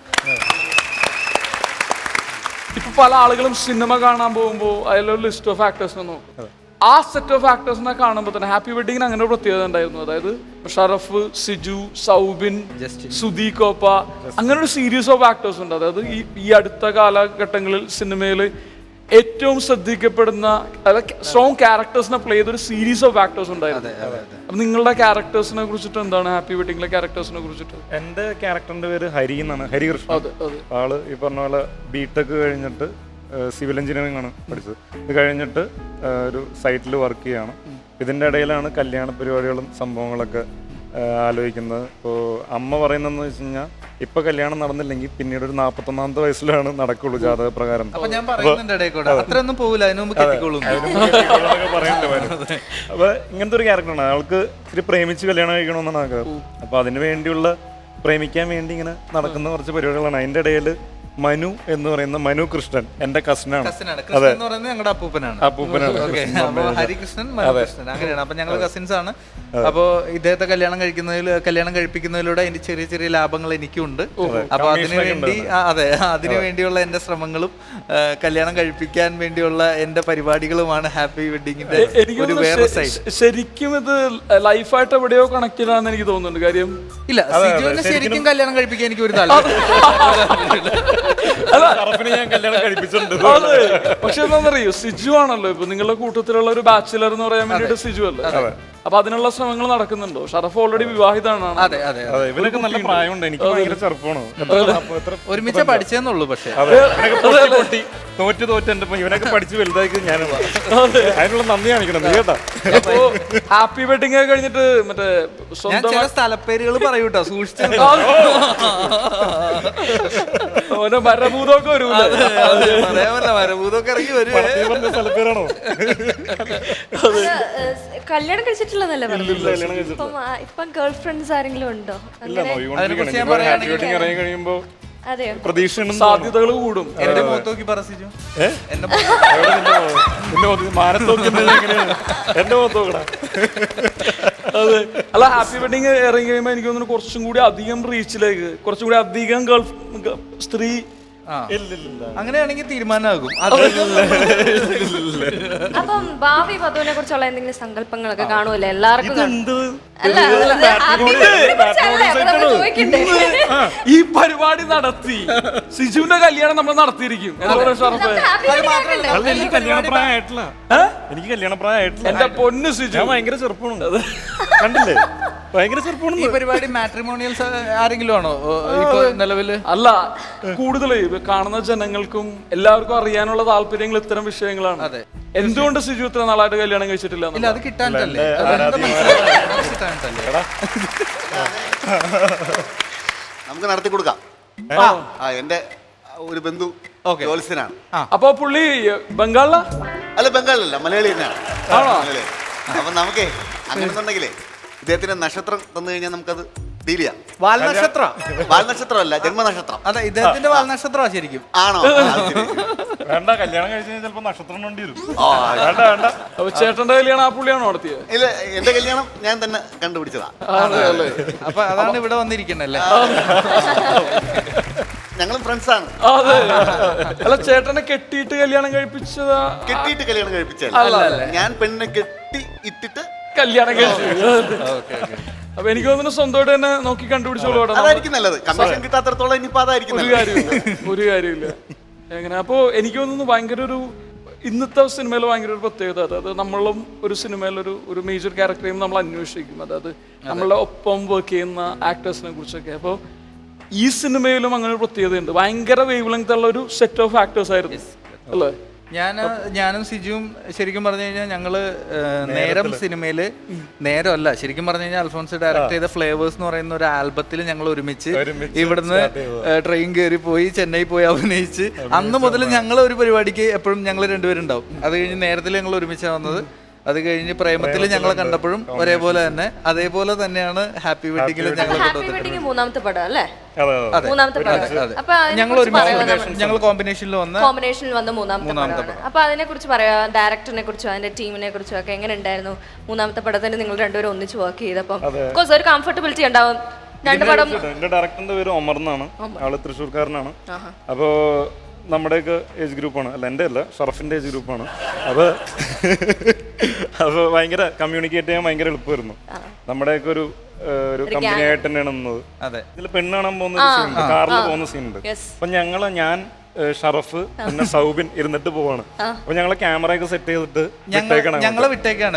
ഇപ്പൊ പല ആളുകളും സിനിമ കാണാൻ പോകുമ്പോൾ അതിലൊരു ലിസ്റ്റ് ഓഫ് ആക്ടേഴ്സിനെ നോക്കും. ആ സെറ്റ് ഓഫ് ആക്ടേഴ്സിനെ കാണുമ്പോൾ തന്നെ ഹാപ്പി വെഡിങ്ങിന് അങ്ങനെ ഒരു പ്രത്യേകത ഉണ്ടായിരുന്നു. അതായത് ഷറഫ്, സിജു, സൗബിൻ, സുധി കോപ്പ, അങ്ങനെ ഒരു സീരീസ് ഓഫ് ആക്ടേഴ്സ് ഉണ്ട്. അതായത് ഈ അടുത്ത കാലഘട്ടങ്ങളിൽ സിനിമയിൽ ഏറ്റവും ശ്രദ്ധിക്കപ്പെടുന്ന, അതായത് സ്ട്രോങ് ക്യാരക്ടേഴ്സിനെ പ്ലേ ചെയ്ത ഒരു സീരീസ് ഓഫ് ആക്ടേഴ്സ് ഉണ്ടായിരുന്നു. അപ്പൊ നിങ്ങളുടെ ക്യാരക്ടേഴ്സിനെ കുറിച്ചിട്ട് എന്താണ്, ഹാപ്പി വെഡിങ്ങിലെ ക്യാരക്ടേഴ്സിനെ കുറിച്ചിട്ട്? എന്റെ ക്യാരക്ടറിന്റെ പേര് ഹരി എന്നാണ്, ഹരികൃഷ്ണൻ. ആള് ഈ പറഞ്ഞ പോലെ ബിടെക് കഴിഞ്ഞിട്ട് സിവിൽ എഞ്ചിനീയറിംഗ് ആണ് പഠിച്ചത്. ഇത് കഴിഞ്ഞിട്ട് ഒരു സൈറ്റിൽ വർക്ക് ചെയ്യാണ്. ഇതിൻ്റെ ഇടയിലാണ് കല്യാണ പരിപാടികളും സംഭവങ്ങളൊക്കെ ആലോചിക്കുന്നത്. ഇപ്പോൾ അമ്മ പറയുന്നതെന്ന് വെച്ച് കഴിഞ്ഞാൽ ഇപ്പൊ കല്യാണം നടന്നില്ലെങ്കിൽ പിന്നീട് ഒരു 41ാമത്തെ വയസ്സിലാണ് നടക്കുള്ളൂ ജാതക പ്രകാരം. അപ്പൊ ഞാൻ പറയുന്നുണ്ട് അത്രയൊന്നും പോകില്ല, അതിനു മുമ്പ് കെട്ടിക്കോളും. അപ്പൊ ഇങ്ങനത്തെ ഒരു ക്യാരക്ടറാണ്. ആൾക്ക് ഇത്തിരി പ്രേമിച്ച് കല്യാണം കഴിക്കണമെന്നാണ് ആഗ്രഹം. അപ്പൊ അതിനു വേണ്ടിയുള്ള, പ്രേമിക്കാൻ വേണ്ടി ഇങ്ങനെ നടക്കുന്ന കുറച്ച് പരിപാടികളാണ്. അതിൻ്റെ ഇടയിൽ മനു എന്ന് പറയുന്ന മനു കൃഷ്ണൻ എന്റെ കസിനാണ്. അതെ, ഞങ്ങളുടെ അപ്പൂപ്പനാണ്. ഹരികൃഷ്ണൻ, മനോകൃഷ്ണൻ, അങ്ങനെയാണ്. അപ്പൊ ഞങ്ങൾ കസിൻസ് ആണ്. അപ്പോ ഇദ്ദേഹത്തെ കല്യാണം കഴിപ്പിക്കുന്നതിലൂടെ അതിന്റെ ചെറിയ ചെറിയ ലാഭങ്ങൾ എനിക്കുണ്ട്. അപ്പൊ അതിനുവേണ്ടി അതിനുവേണ്ടിയുള്ള എന്റെ ശ്രമങ്ങളും കല്യാണം കഴിപ്പിക്കാൻ വേണ്ടിയുള്ള എന്റെ പരിപാടികളുമാണ് ഹാപ്പി വെഡിങ്ങിന്റെ ഒരു വേറെ സൈഡ്. ശരിക്കും ഇത് ലൈഫായിട്ട് എവിടെയോ കണക്റ്റഡ് ആണെന്ന് എനിക്ക് തോന്നുന്നുണ്ട്. കാര്യം ഇല്ല, സിജുവിനെ ശരിക്കും കല്യാണം കഴിപ്പിക്കാൻ എനിക്ക് ഒരു താല്പര്യം. ഞാൻ കല്യാണം കഴിപ്പിച്ചിട്ടുണ്ട്. പക്ഷെ എന്താണെന്നറിയോ, സിജു ആണല്ലോ ഇപ്പൊ നിങ്ങളുടെ കൂട്ടത്തിലുള്ള ഒരു ബാച്ചിലർ എന്ന് പറയാൻ വേണ്ടിട്ട് സിജു അല്ലേ. അപ്പൊ അതിനുള്ള ശ്രമങ്ങൾ നടക്കുന്നുണ്ടോ? ഷറഫ് ഓൾറെഡി വിവാഹിതനാണ്. അതെ അതെ, ഇവനൊക്കെ നല്ല പ്രായമുണ്ട്, എനിക്ക് ഭയങ്കര ചെറുപ്പമാണ്. ഒരുമിച്ച് പഠിച്ചെന്നുള്ളൂ. പക്ഷെ തോറ്റ് എന്റെ ഇവനൊക്കെ പഠിച്ച് വലുതാക്കി ഞാൻ അതിനുള്ള നന്ദി കാണിക്കണം കേട്ടാ. ഹാപ്പി വെഡിങ് ഒക്കെ കഴിഞ്ഞിട്ട് മറ്റേ സ്വന്തം ചില സ്ഥലപ്പേരുകൾ പറയൂട്ടോ, സൂക്ഷിച്ചു. മരഭൂതമൊക്കെ വരും, മരഭൂതമൊക്കെ ഇറങ്ങി വരും. സ്ഥലപ്പേരാണോ? കല്യാണം കഴിച്ചിട്ടില്ലെന്നല്ലേ പറഞ്ഞത്? ഇപ്പം ഗേൾ ഫ്രണ്ട്സ് ആരെങ്കിലും ഉണ്ടോ? ഇറങ്ങി കഴിയുമ്പോ സാധ്യതകൾ കൂടും. എന്റെ മുഖത്ത് നോക്കി പറസിച്ചു, എന്റെ മുഖത്ത് നോക്കണ. അതെ, അല്ല ഹാപ്പി വെഡിങ് ഇറങ്ങി കഴിയുമ്പോൾ എനിക്ക് തോന്നുന്നു കുറച്ചും കൂടി അധികം റീച്ചിലേക്ക്, കുറച്ചും കൂടി അധികം സ്ത്രീ അങ്ങനെയാണെങ്കിൽ തീരുമാനമാകും. അപ്പം ഭാവി വധുവിനെ കുറിച്ചുള്ള എന്തെങ്കിലും സങ്കല്പങ്ങളൊക്കെ കാണുമല്ലോ എല്ലാവർക്കും അല്ല ചോദിക്കണ്ടേ? ഈ പരിപാടി നടത്തി സിജുവിന്റെ കല്യാണം നമ്മൾ നടത്തിയിരിക്കും. എന്താ പറയുക ഷറഫേ? അല്ല, എനിക്ക് കല്യാണപ്രായമായിട്ടില്ല. എനിക്ക് കല്യാണപ്രായമായിട്ടില്ല. എന്റെ പൊന്നു സിജു, ഞാൻ ഭയങ്കര ചെറുപ്പമാണ്. കണ്ടില്ലേ, ഭയങ്കര ചെറുപ്പമാണ്. ഈ പരിപാടി മാട്രിമോണിയൽസ് ആരെങ്കിലും ആണോ ഇപ്പൊ നിലവില്? അല്ല, കൂടുതൽ കാണുന്ന ജനങ്ങൾക്കും എല്ലാവർക്കും അറിയാനുള്ള താല്പര്യങ്ങൾ ഇത്തരം വിഷയങ്ങളാണ്. അതെ. എന്തുകൊണ്ട് സിജു ഇത്ര നാളായിട്ട് കല്യാണം കഴിച്ചിട്ടില്ല? ഇല്ല, അത് കിട്ടാനിട്ടല്ലേ. നമുക്ക് നടത്തി കൊടുക്കാം. എന്റെ ഒരു ബന്ധു ജോത്സ്യനാണ്. അപ്പൊ പുള്ളി ബംഗാളിലാ? അല്ല, ബംഗാളിലല്ല, മലയാളി തന്നെയാണ്. ആണോ? അപ്പൊ നമുക്കേ അങ്ങനെന്നുണ്ടെങ്കിലേ ഇദ്ദേഹത്തിന്റെ നക്ഷത്രം തന്നു കഴിഞ്ഞാൽ നമുക്കത് ഡീൽ ചെയ്യാം. വാൽനക്ഷത്രമല്ല, ജന്മനക്ഷത്രം. അതെ, ഇദ്ദേഹത്തിന്റെ വാൽനക്ഷത്രമാണ് ശരിക്കും. ആണോ? വേണ്ട, കല്യാണം കഴിച്ചു കഴിഞ്ഞാൽ ചിലപ്പോ നക്ഷത്രം വേണ്ടി വരും. വേണ്ട വേണ്ട. അപ്പൊ ചേട്ടന്റെ കല്യാണം ആ പുള്ളിയാണോ നടത്തിയത്? ഇല്ല, എന്റെ കല്യാണം ഞാൻ തന്നെ കണ്ടുപിടിച്ചതാ. അപ്പൊ അതാണ് ഇവിടെ വന്നിരിക്കണല്ലേ. ഞങ്ങളും ഫ്രണ്ട്സാണ്. അതെ. അല്ല, ചേട്ടനെ കെട്ടിയിട്ട് കല്യാണം കഴിപ്പിച്ചതാ? കെട്ടിയിട്ട് കല്യാണം കഴിപ്പിച്ചല്ല, ഞാൻ പെണ്ണിനെ കെട്ടി ഇട്ടിട്ട് കല്യാണം കഴിച്ചു. അപ്പൊ എനിക്ക് തോന്നുന്നു സ്വന്തമായിട്ട് തന്നെ നോക്കി കണ്ടുപിടിച്ചോളൂ. അതായിരിക്കും നല്ലത്. കമ്മീഷൻ കിട്ടാത്തടത്തോളം ഇനിയിപ്പോ അതായിരിക്കും ഒരു കാര്യമില്ല. എങ്ങനെ അപ്പോ എനിക്ക് തോന്നുന്നു ഭയങ്കര ഒരു ഇന്നത്തെ സിനിമയിൽ ഭയങ്കര ഒരു പ്രത്യേകത, അതായത് നമ്മളും ഒരു സിനിമയിൽ ഒരു മേജർ ക്യാരക്ടറെയും നമ്മൾ അന്വേഷിക്കും, അതായത് നമ്മളുടെ ഒപ്പം വർക്ക് ചെയ്യുന്ന ആക്ടേഴ്സിനെ കുറിച്ചൊക്കെ. അപ്പോൾ ഈ സിനിമയിലും അങ്ങനെ ഒരു പ്രത്യേകതയുണ്ട്. ഭയങ്കര വേവ് ലെങ്ത് ഉള്ള ഒരു സെറ്റ് ഓഫ് ആക്ടേഴ്സ് ആയിരുന്നു അല്ലേ? ഞാനും സിജുവും ശരിക്കും പറഞ്ഞു കഴിഞ്ഞാൽ ഞങ്ങള് നേരം സിനിമയില് നേരമല്ല, ശരിക്കും പറഞ്ഞു കഴിഞ്ഞാൽ അൽഫോൺസ് ഡയറക്ട് ചെയ്ത ഫ്ലേവേഴ്സ് എന്ന് പറയുന്ന ഒരു ആൽബത്തിൽ ഞങ്ങൾ ഒരുമിച്ച് ഇവിടുന്ന് ട്രെയിൻ കയറി പോയി ചെന്നൈ പോയി അഭിനയിച്ച് അന്ന് മുതൽ ഞങ്ങൾ ഒരു പരിപാടിക്ക് എപ്പോഴും ഞങ്ങൾ രണ്ടുപേരും ഉണ്ടാവും. അത് കഴിഞ്ഞ് നേരത്തിൽ ഞങ്ങൾ ഒരുമിച്ചാണ് വന്നത്. അത് കഴിഞ്ഞ് പ്രേമത്തിൽ ഞങ്ങൾ കണ്ടപ്പോഴും ഒരേപോലെ തന്നെ, അതേപോലെ തന്നെയാണ് ഹാപ്പി വെഡിങ്ങിൽ മൂന്നാമത്തെ പടം അല്ലേ? ഞങ്ങൾ കോമ്പിനേഷനിൽ വന്ന മൂന്നാമത്തെ പടം. അപ്പൊ അതിനെ കുറിച്ച് പറയാ, ഡയറക്ടറിനെ കുറിച്ചോ അതിന്റെ ടീമിനെ കുറിച്ചോ ഒക്കെ എങ്ങനെ ഉണ്ടായിരുന്നു? മൂന്നാമത്തെ പടത്തിന് നിങ്ങൾ രണ്ടുപേരും ഒന്നിച്ച് വർക്ക് ചെയ്തപ്പം ഒരു കംഫർട്ടബിലിറ്റി ഉണ്ടാവും. എന്റെ ഡയറക്ടറിന്റെ പേര് ഒമർ എന്നാണ്, ആള് തൃശ്ശൂർക്കാരനാണ്. അപ്പോ നമ്മുടെയൊക്കെ ഏജ് ഗ്രൂപ്പാണ്. അല്ല, എൻ്റെ അല്ല, ഷറഫിന്റെ ഏജ് ഗ്രൂപ്പാണ്. അപ്പോൾ ഭയങ്കര കമ്മ്യൂണിക്കേറ്റ് ചെയ്യാൻ ഭയങ്കര എളുപ്പമായിരുന്നു. നമ്മുടെയൊക്കെ ഒരു കമ്പനി ആയിട്ട് തന്നെയാണ് നിന്നത്. ഇതിൽ പെണ്ണ് കാണാൻ പോകുന്ന ഒരു സീൻ, കാറിൽ പോകുന്ന സീനുണ്ട്. അപ്പൊ ഞാൻ ഷറഫ് പിന്നെ സൗബിൻ ഇരുന്നിട്ട് പോവാണ്. അപ്പൊ ഞങ്ങള് ക്യാമറയൊക്കെ സെറ്റ് ചെയ്തിട്ട് ഞങ്ങള് വിട്ടേക്കാണ്.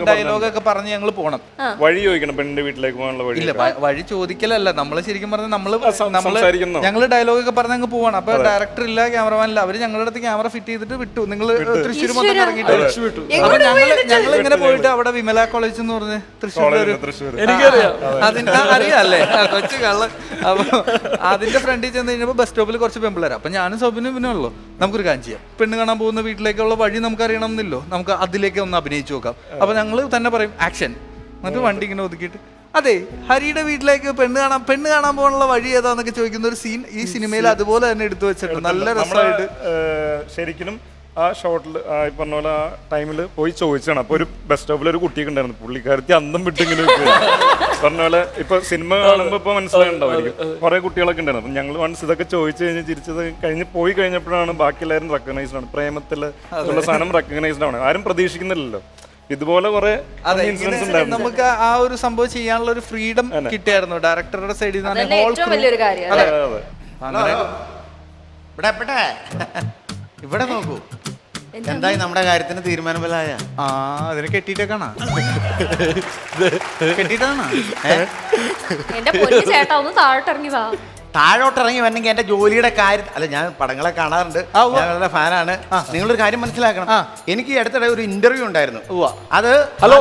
ഡയലോഗ് ഒക്കെ പറഞ്ഞ് ഞങ്ങൾ പോണം. വഴി ചോദിക്കണം പെണ്ണിന്റെ വീട്ടിലേക്ക് പോകാനുള്ള വഴി. ഇല്ല, വഴി ചോദിക്കലല്ല, നമ്മള് ശരിക്കും പറഞ്ഞാൽ ഞങ്ങള് ഡയലോഗ് ഒക്കെ പറഞ്ഞ് അങ്ങ് പോവാണ്. അപ്പൊ ഡയറക്ടർ ഇല്ല, ക്യാമറമാൻ ഇല്ല, അവര് ഞങ്ങളുടെ അടുത്ത് ക്യാമറ ഫിറ്റ് ചെയ്തിട്ട് വിട്ടു. നിങ്ങൾ തൃശ്ശൂർ മൊത്തം ഇറങ്ങിയിട്ട് അപ്പൊ ഞങ്ങൾ ഇങ്ങനെ പോയിട്ട് അവിടെ വിമല കോളേജ് എന്ന് പറഞ്ഞ് തൃശ്ശൂർ അറിയാല്ലേ, കൊച്ചു കള്ള്. അപ്പൊ അതിന്റെ ഫ്രണ്ടിൽ ചെന്ന് കഴിഞ്ഞപ്പോ ബസ് സ്റ്റോപ്പിൽ കുറച്ച് പെമ്പിളരാ. അപ്പൊ ഞാനും സൗബിനും പിന്നെ ഉള്ളൂ, നമുക്കൊരു കാര്യം ചെയ്യാം, പെണ്ണ് കാണാൻ പോകുന്ന വീട്ടിലേക്കുള്ള വഴി നമുക്ക് അറിയണം എന്നില്ലോ, നമുക്ക് അതിലേക്ക് ഒന്ന് അഭിനയിച്ചു നോക്കാം. അപ്പൊ ഞങ്ങൾ തന്നെ പറയും ആക്ഷൻ, എന്നിട്ട് വണ്ടി ഇങ്ങനെ ഒതുക്കിയിട്ട് അതെ ഹരിയുടെ വീട്ടിലേക്ക് പെണ്ണ് കാണാൻ പോകാനുള്ള വഴി ഏതാന്നൊക്കെ ചോദിക്കുന്ന ഒരു സീൻ ഈ സിനിമയിൽ അതുപോലെ തന്നെ എടുത്തു വെച്ചിട്ടുണ്ട്. നല്ല രസമായിട്ട് ശരിക്കും ആ ഷോട്ടിൽ ഈ പറഞ്ഞ പോലെ ആ ടൈമിൽ പോയി ചോദിച്ചാണ്. അപ്പൊ ഒരു ബസ് സ്റ്റോപ്പിൽ ഒരു കുട്ടിയൊക്കെ ഉണ്ടായിരുന്നു, പുള്ളിക്കാരത്തി അന്തം വിട്ടിങ്ങനെ പറഞ്ഞ പോലെ ഇപ്പൊ സിനിമ കാണുമ്പോ ഇപ്പൊ മനസ്സിലായിട്ടുണ്ടാവും കുറെ കുട്ടികളൊക്കെ ഉണ്ടായിരുന്നു. അപ്പൊ ഞങ്ങൾ വൺസ് ഇതൊക്കെ ചോദിച്ചു കഴിഞ്ഞ് ചിരിച്ചത് കഴിഞ്ഞ് പോയി കഴിഞ്ഞപ്പോഴാണ് ബാക്കി എല്ലാവരും റെക്കഗ്നൈസ്ഡ് ആണ്. പ്രേമത്തില് ഉള്ള സാധനം റെക്കഗ്നൈസ്ഡ് ആണ്, ആരും പ്രതീക്ഷിക്കുന്നില്ലല്ലോ. ഇതുപോലെ കുറെ നമുക്ക് ആ ഒരു സംഭവം ചെയ്യാനുള്ള ഒരു ഫ്രീഡം കിട്ടിയായിരുന്നു ഡയറക്ടറുടെ സൈഡിൽ നിന്ന്. ഇവിടെ നോക്കൂ, എന്തായി നമ്മുടെ കാര്യത്തിന് തീരുമാനമല്ലായ? അതിനെ കെട്ടിട്ടേക്കാണോ? കെട്ടിട്ടാണോ? എന്റെ പൊന്നു ചേട്ടാ ഒന്ന് താഴോട്ടിറങ്ങി വാ. താഴോട്ടിറങ്ങി വരണമെങ്കിൽ എന്റെ ജോലിയുടെ കാര്യം അല്ല, ഞാൻ പടങ്ങളെ കാണാറുണ്ട്, ഞാൻ ഫാനാണ്. നിങ്ങളൊരു കാര്യം മനസ്സിലാക്കണം, എനിക്ക് അടുത്തിടെ ഒരു ഇന്റർവ്യൂ ഉണ്ടായിരുന്നു. അത് ഹലോ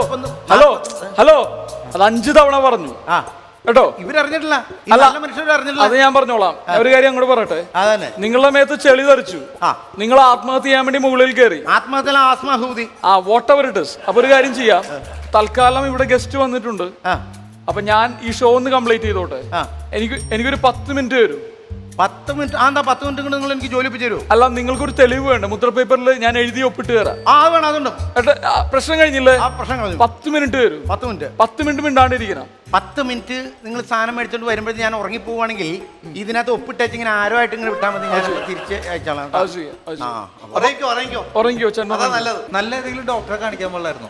അത് 5 തവണ പറഞ്ഞു കേട്ടോ. ഇവരറിഞ്ഞിട്ടില്ല, അത് ഞാൻ പറഞ്ഞോളാം. ഒരു കാര്യം അങ്ങോട്ട് പറയട്ടെ, നിങ്ങളുടെ മേത്ത് ചെളി തെറിച്ചു, നിങ്ങൾ ആത്മഹത്യ ചെയ്യാൻ വേണ്ടി മുകളിൽ കയറി. What ever it is. അപ്പൊ ഒരു കാര്യം ചെയ്യാം, തൽക്കാലം ഇവിടെ ഗസ്റ്റ് വന്നിട്ടുണ്ട്, അപ്പൊ ഞാൻ ഈ ഷോ ഒന്ന് കംപ്ലീറ്റ് ചെയ്തോട്ടെ. എനിക്കൊരു 10 മിനിറ്റ് വരും. 10 മിനിറ്റ് എന്താ 10 മിനിറ്റ് കൊണ്ട് നിങ്ങൾ എനിക്ക് ജോലി തരുമോ? അല്ല, നിങ്ങൾക്കൊരു തെളിവ് വേണ്ട. മുദ്ര പേപ്പറിൽ ഞാൻ എഴുതി ഒപ്പിട്ട് തരാം. അത് വേണം, അതുണ്ട്. പ്രശ്നം കഴിഞ്ഞില്ലേ? ആ പ്രശ്നം കഴിഞ്ഞു. 10 മിനിറ്റ് തരും. 10 മിനിറ്റ് 10 മിനിറ്റ് മിണ്ടാണ്ടിരിക്കണം. 10 മിനിറ്റ് നിങ്ങൾ സാധനം മേടിച്ചോണ്ട് വരുമ്പോഴത്തേക്ക് ഞാൻ ഉറങ്ങിപ്പോവാണെങ്കിൽ ഇതിനകത്ത് ഒപ്പിട്ടേച്ച് ഇങ്ങനെ ആരോ ആയിട്ട് ഇങ്ങനെ വിട്ടാൽ മതി, ഞാൻ തിരിച്ച് അയച്ചോളാം. അത് ചെയ്യാം, അത് ചെയ്യാം. ഉറങ്ങിക്കോ ചേട്ടൻ. നല്ലത്. നല്ല ഏതെങ്കിലും ഡോക്ടറെ കാണിക്കാൻ പാടില്ലായിരുന്നു.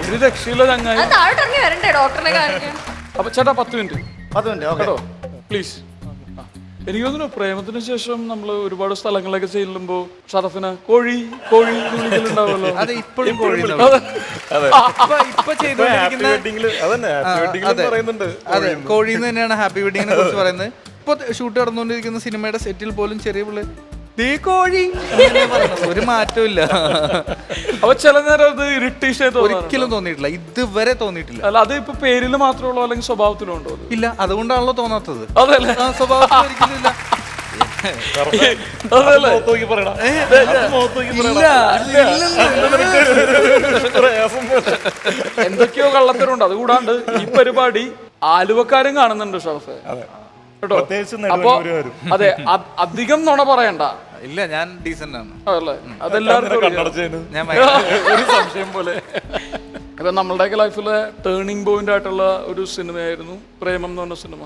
ഒരു രക്ഷയില്ല ചങ്ങായി. അത് താഴോട്ട് ഇറങ്ങി വരണ്ടേ ഡോക്ടറിനെ കാണിക്കാൻ? അപ്പൊ ചേട്ടാ 10 മിനിറ്റ് 10 മിനിറ്റ് ഓക്കെ. കേട്ടോ, പ്ലീസ്. എനിക്ക് തോന്നുന്നു പ്രേമത്തിന് ശേഷം നമ്മൾ ഒരുപാട് സ്ഥലങ്ങളിലൊക്കെ ചെല്ലുമ്പോ ഷറഫിന് കോഴി കോഴി എന്ന് വിളിക്കലുണ്ടാവുമല്ലോ. അത് ഇപ്പോഴും കോഴി അതെ. ഇപ്പൊ ചെയ്തുകൊണ്ടിരിക്കുന്ന പറയുന്നുണ്ട്. അതെ, കോഴിന്ന് തന്നെയാണ് ഹാപ്പി വെഡിങ്ങിനെ കുറിച്ച് പറയുന്നത്. ഇപ്പൊ ഷൂട്ട് നടന്നുകൊണ്ടിരിക്കുന്ന സിനിമയുടെ സെറ്റിൽ പോലും ചെറിയ പിള്ളേർ ദേ കോഴി ഇങ്ങനെ പറയണത്. ഒരു മാറ്റവും ഇല്ല. അപ്പൊ ചില നേരം അത് ഇറിറ്റേഷൻ ഒരിക്കലും തോന്നിയിട്ടില്ല, ഇതുവരെ തോന്നിയിട്ടില്ല. അല്ല, അത് ഇപ്പൊ പേരിൽ മാത്രമേ ഉള്ളൂ അല്ലെങ്കിൽ സ്വഭാവത്തിലും ഉണ്ടോ? ഇല്ല, അതുകൊണ്ടാണല്ലോ തോന്നാത്തത്. അതല്ലേ? സ്വഭാവത്തിൽ ഒരിക്കലും ഇല്ല. അതല്ലേ? എന്തൊക്കെയോ കള്ളത്തരമുണ്ട്. അതുകൂടാണ്ട് ഈ പരിപാടി ആലുവക്കാരും കാണുന്നുണ്ട് ഷറഫെ, കേട്ടോ. അപ്പൊ അതെ, അധികം നുണ പറയണ്ട. ഇല്ല, ഞാൻ ഡീസന്റ് ആണ്. അതല്ലേ? അതെല്ലാവർക്കും ഞാൻ ഒരു സംശയം പോലെ. ഇപ്പൊ നമ്മളുടെയൊക്കെ ലൈഫിലെ ടേണിംഗ് പോയിന്റ് ആയിട്ടുള്ള ഒരു സിനിമയായിരുന്നു പ്രേമം എന്ന് പറഞ്ഞ സിനിമ.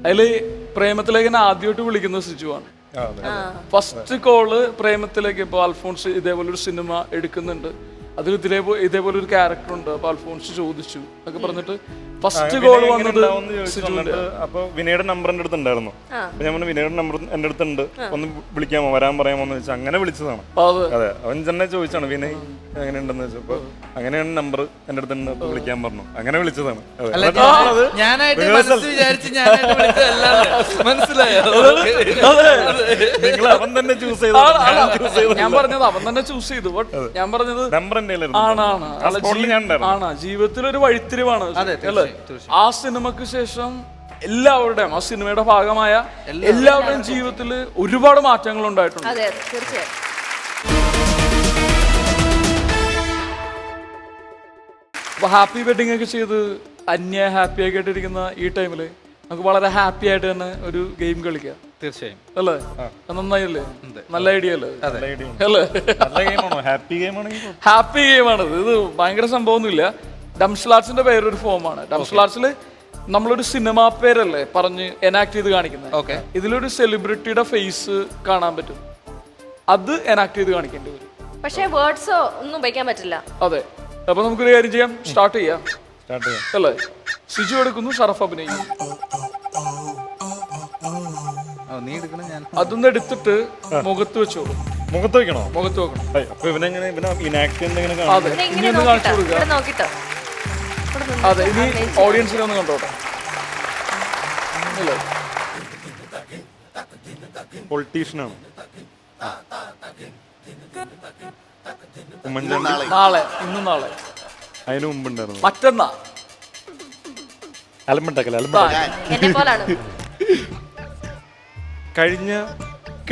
അതില് പ്രേമത്തിലേക്ക് എന്നെ ആദ്യമായിട്ട് വിളിക്കുന്നത് സിജുവാണ്. First call പ്രേമത്തിലേക്ക്. ഇപ്പൊ അൽഫോൺസ് ഇതേപോലെ ഒരു സിനിമ എടുക്കുന്നുണ്ട്, അതിൽ ഇതേപോലെ ഒരു ക്യാരക്ടർ ഉണ്ട്, അപ്പൊ അൽഫോൺസ് ചോദിച്ചു എന്നൊക്കെ പറഞ്ഞിട്ട് ഫസ്റ്റ് കോൾ വന്നത് സിജുവിന്റെ. അപ്പൊ വിനയുടെ നമ്പർ എന്റെ അടുത്ത് ഉണ്ടായിരുന്നു. അപ്പൊ ഞാൻ പറഞ്ഞു വിനയുടെ നമ്പർ എന്റെ അടുത്തുണ്ട്, ഒന്ന് വിളിക്കാമോ, വരാൻ പറയാമോ എന്ന് ചോദിച്ചാൽ അങ്ങനെ വിളിച്ചതാണ്. അതെ, അവൻ തന്നെ ചോദിച്ചാണ് വിനയ് എങ്ങനെയുണ്ടെന്ന് ചോദിച്ചപ്പോ അങ്ങനെയാണ് നമ്പർ എന്റെ അടുത്തുണ്ട്, അപ്പൊ വിളിക്കാൻ പറഞ്ഞു, അങ്ങനെ വിളിച്ചതാണ്. നിങ്ങൾ അവൻ തന്നെ ചൂസ് ചെയ്തു. ഞാൻ പറഞ്ഞത് അവൻ തന്നെ ചൂസ് ചെയ്തു. ഞാൻ പറഞ്ഞത് നമ്പർ എന്റെ ആണ് ജീവിതത്തിൽ ഒരു വഴിത്തിരിവാണ് അല്ലേ? ആ സിനിമക്ക് ശേഷം എല്ലാവരുടെയും, ആ സിനിമയുടെ ഭാഗമായ എല്ലാവരുടെയും ജീവിതത്തിൽ ഒരുപാട് മാറ്റങ്ങൾ ഉണ്ടായിട്ടുണ്ട്. അതെ, തീർച്ചയായും. അപ്പൊ ഹാപ്പി വെഡിങ് ഒക്കെ ചെയ്ത് അന്യ ഹാപ്പി ആയിട്ടിരിക്കുന്ന ഈ ടൈമില് നമുക്ക് വളരെ ഹാപ്പി ആയിട്ട് തന്നെ ഒരു ഗെയിം കളിക്കാം. തീർച്ചയായും. അല്ലേ? നന്നായില്ലേ? നല്ല ഐഡിയ അല്ലേ? അല്ലേ? ഹാപ്പി ഗെയിമാണിത്. ഇത് ഭയങ്കര സംഭവമൊന്നുമില്ല. ഡംസ്ലാർട്സിന്റെ പേരൊരു ഫോമാണ്. ഡംസ്ലാർട്സിൽ നമ്മളൊരു സിനിമാ പേരല്ലേ പറഞ്ഞ് എനാക്ട് ചെയ്ത് കാണിക്കുന്നത്. ഓക്കെ, ഇതിലൊരു സെലിബ്രിറ്റിയുടെ ഫേസ് കാണാൻ പറ്റും, അത് എനാക്ട് ചെയ്ത് കാണിക്കേണ്ടി വരും. പക്ഷേ വേർഡ്സോ ഒന്നും ഉപയോഗിക്കാൻ പറ്റില്ല. അതെ. അപ്പൊ നമുക്കൊരു കാര്യം ചെയ്യാം, സ്റ്റാർട്ട് ചെയ്യാം അല്ലേ? സിജു എടുക്കുന്നു, ഷറഫ് അഭിനയിക്കുന്നു. അതൊന്ന് എടുത്തിട്ട് മുഖത്ത് വെച്ചോളൂ. മുഖത്ത് വെക്കണോ? മുഖത്ത് വെക്കണം. അപ്പൊ ഇവനെങ്ങനെ അതെ, ഇനി ഒന്ന് കാണിച്ചു കൊടുക്കുക. നോക്കിട്ടോ. അതെ, ഇനി ഓഡിയൻസിനെ ഒന്ന് കണ്ടോട്ടെ. പൊളിറ്റീഷ്യനാണ്. നാളെ, ഇന്നും നാളെ, അതിനു മുമ്പുണ്ടായിരുന്നു മറ്റന്നാ അലമ്പുണ്ടാക്കല. എന്നെ പോലാണ്. കഴിഞ്ഞ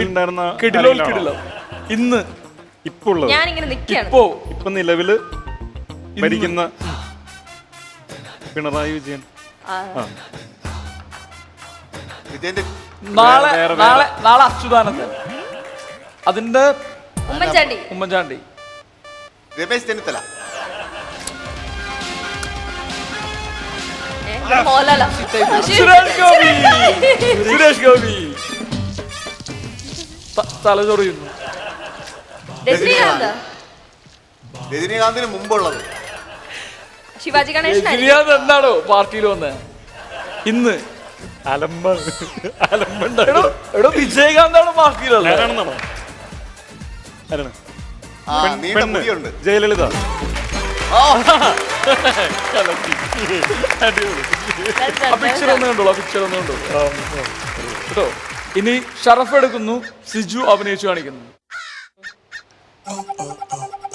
ഉണ്ടായിരുന്ന കിടിലോ ഇന്ന് ഇപ്പൊ ഉള്ളത്, ഞാനിങ്ങനെ നിൽക്കുകയാണ്. ഇപ്പൊ നിലവില് ഭരിക്കുന്ന പിണറായി വിജയൻ. നാളെ അച്യുതാനന്ദൻ, അതിന്റെ ഉമ്മൻചാണ്ടി, രമേശ് ചെന്നിത്തല, സുരേഷ് ഗോപി തലചൊറിയുന്നു. രജനീകാന്തിന് മുമ്പുള്ളത് ശിവാജി ഗണേശൻ. രജനീകാന്ത് എന്താണോ പാർട്ടിയിൽ വന്ന് ഇന്ന് എടോ വിജയകാന്താണ് പാർട്ടിയിലുള്ളത്. ജയലളിത. പിക്ചർ ഒന്ന് കണ്ടോളൂ, പിക്ചർ ഒന്ന് കണ്ടോളൂ കേട്ടോ. ഇനി ഷറഫ് എടുക്കുന്നു, സിജു അഭിനയിച്ചു കാണിക്കുന്നു.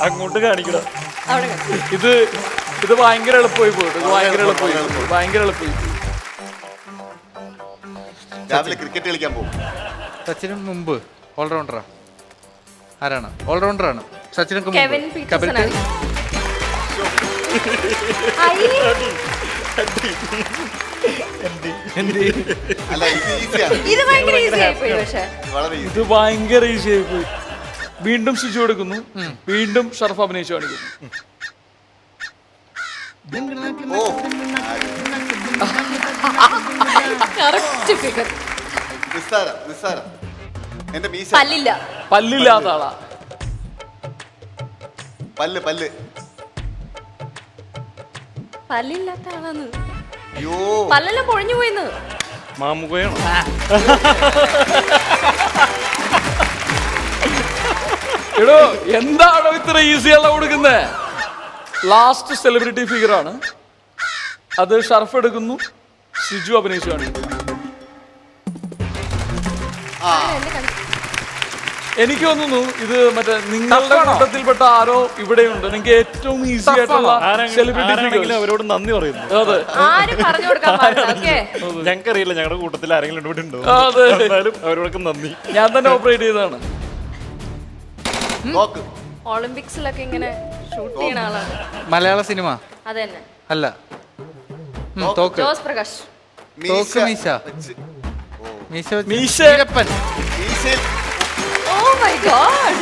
അങ്ങോട്ട് കാണിക്കണം. ഇത് ഭയങ്കര എളുപ്പമായി പോയിട്ട്, ഭയങ്കര എളുപ്പമായി. രാവിലെ ക്രിക്കറ്റ് കളിക്കാൻ പോകും. സച്ചിന് മുമ്പ് ഓൾറൗണ്ടറാ. ആരാണ്? ഓൾറൗണ്ടറാണ്. സച്ചിനൊക്കെ കെവിൻ പീറ്റേഴ്സൺ ആണ്. അല്ല ഇത് ഈസിയാണ്, ഇത് ഭയങ്കര ഈസി ആയിപ്പോയി പക്ഷേ. വളരെ ഈസി. ഇത് ഭയങ്കര ഈസി ആയി പോയി. വീണ്ടും സിജു എടുക്കുന്നു, വീണ്ടും ഷറഫ് അഭിനയിച്ചു കാണിക്കുന്നു. ഓ കറക്റ്റ് ഫിഗർ. നിസ്സാരം എന്റെ മീശ. പല്ലില്ല. പല്ലില്ലാത്ത ആളാ. പല്ല് പല്ലില്ലാത്ത ആളാന്ന്. അയ്യോ പല്ലെല്ലാം പൊഴിഞ്ഞു പോയിന്ന്. മാമുകയാണ്. എടോ എന്താണോ ഇത്ര ഈസിയുള്ള കൊടുക്കുന്നേ? ലാസ്റ്റ് സെലിബ്രിറ്റി ഫിഗർ ആണ് അത്. ഷർഫ് എടുക്കുന്നു, സിജു അഭിനയിച്ചു കാണിക്കുന്നു. എനിക്ക് തോന്നുന്നു ഇത് മറ്റേ നിങ്ങളുടെ കൂട്ടത്തിൽപ്പെട്ട ആരോ ഇവിടെയുണ്ട്. നിങ്ങൾക്ക് ഏറ്റവും ഈസി ആയിട്ടുള്ള സെലിബ്രിറ്റി ഫിഗർ. അവരോട് നന്ദി പറയുന്നു. അതെ, ആരും പറഞ്ഞു കൊടുക്കാൻ പാടില്ല. ഓക്കേ, ഞങ്ങൾക്കറിയില്ല ഞങ്ങളുടെ കൂട്ടത്തിൽ ആരെങ്കിലും ഇവിടെ ഉണ്ടോ. അതെ. എന്തായാലും അവരോടൊക്കെ നന്ദി. ഞാൻ തന്നെ ഓപ്പറേറ്റ് ചെയ്തതാണ്. നോക്ക്. ഒളിമ്പിക്സിലൊക്കെ ഇങ്ങനെ ഷൂട്ട് ചെയ്യുന്ന ആളാണ്. മലയാള സിനിമ അത് തന്നെ. അല്ല. തോക്ക്. ജോസ് പ്രകാശ്. തോക്ക് മീശ. വെച്ച്. മീശ വെച്ച് മീശ. വീരപ്പൻ. മീശയിൽ ഓ മൈ ഗോഡ്.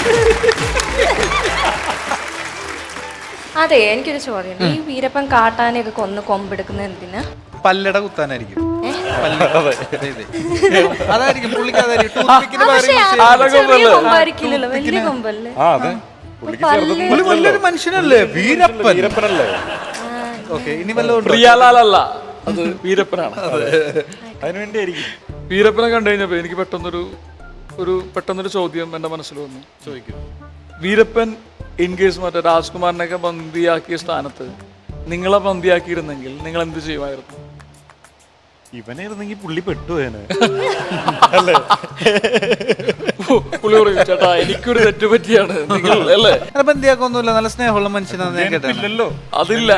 അതെ, എനിക്കൊരു ചോദ്യം. ഈ വീരപ്പൻ കാട്ടാനെയൊക്കെ കൊന്ന് കൊമ്പെടുക്കുന്നത് എന്തിനാ? പല്ലട കുത്താനായിരിക്കും. അതെ. അതായിരിക്കും പുള്ളിക്ക് അതായിരിക്കും. ടൂത്ത്പിക്കിന് പകരം പക്ഷേ use അത് ചെയ്യുന്നത്. ചെറിയ കൊമ്പായിരിക്കില്ലല്ലോ, വലിയ കൊമ്പല്ലേ? ആ അതെ. പുള്ളിക്ക് പല്ല്. പുള്ളി വലിയൊരു മനുഷ്യനല്ലേ വീരപ്പൻ. വീരപ്പനല്ലേ? ഓക്കെ, ഇനി വല്ലതും പ്രിയാലാലല്ല, അത് വീരപ്പനാണ്. അതിനുവേണ്ടിയായിരിക്കും. വീരപ്പനെ കണ്ടു കഴിഞ്ഞപ്പോ എനിക്ക് പെട്ടെന്നൊരു ചോദ്യം എന്റെ മനസ്സിൽ വന്നു. ചോദിക്കും. വീരപ്പൻ ഇൻ കേസ് മറ്റേ രാജ്കുമാറിനെയൊക്കെ ബന്ദിയാക്കിയ സ്ഥാനത്ത് നിങ്ങളെ ബന്ദിയാക്കിയിരുന്നെങ്കിൽ നിങ്ങൾ എന്ത് ചെയ്യുമായിരുന്നു? ഇവനായിരുന്നെങ്കിൽ പുള്ളി പെട്ടുപോയനെ. പുള്ളി പറയും, ചേട്ടാ എനിക്കൊരു തെറ്റ് പറ്റിയാണ് നിങ്ങൾ അല്ലേ? അങ്ങനെ ബന്ധിയാക്കൊന്നുമില്ല, നല്ല സ്നേഹമുള്ള മനുഷ്യനാണ് ഞാൻ കേട്ടത്. ഇല്ലല്ലോ. അതില്ല.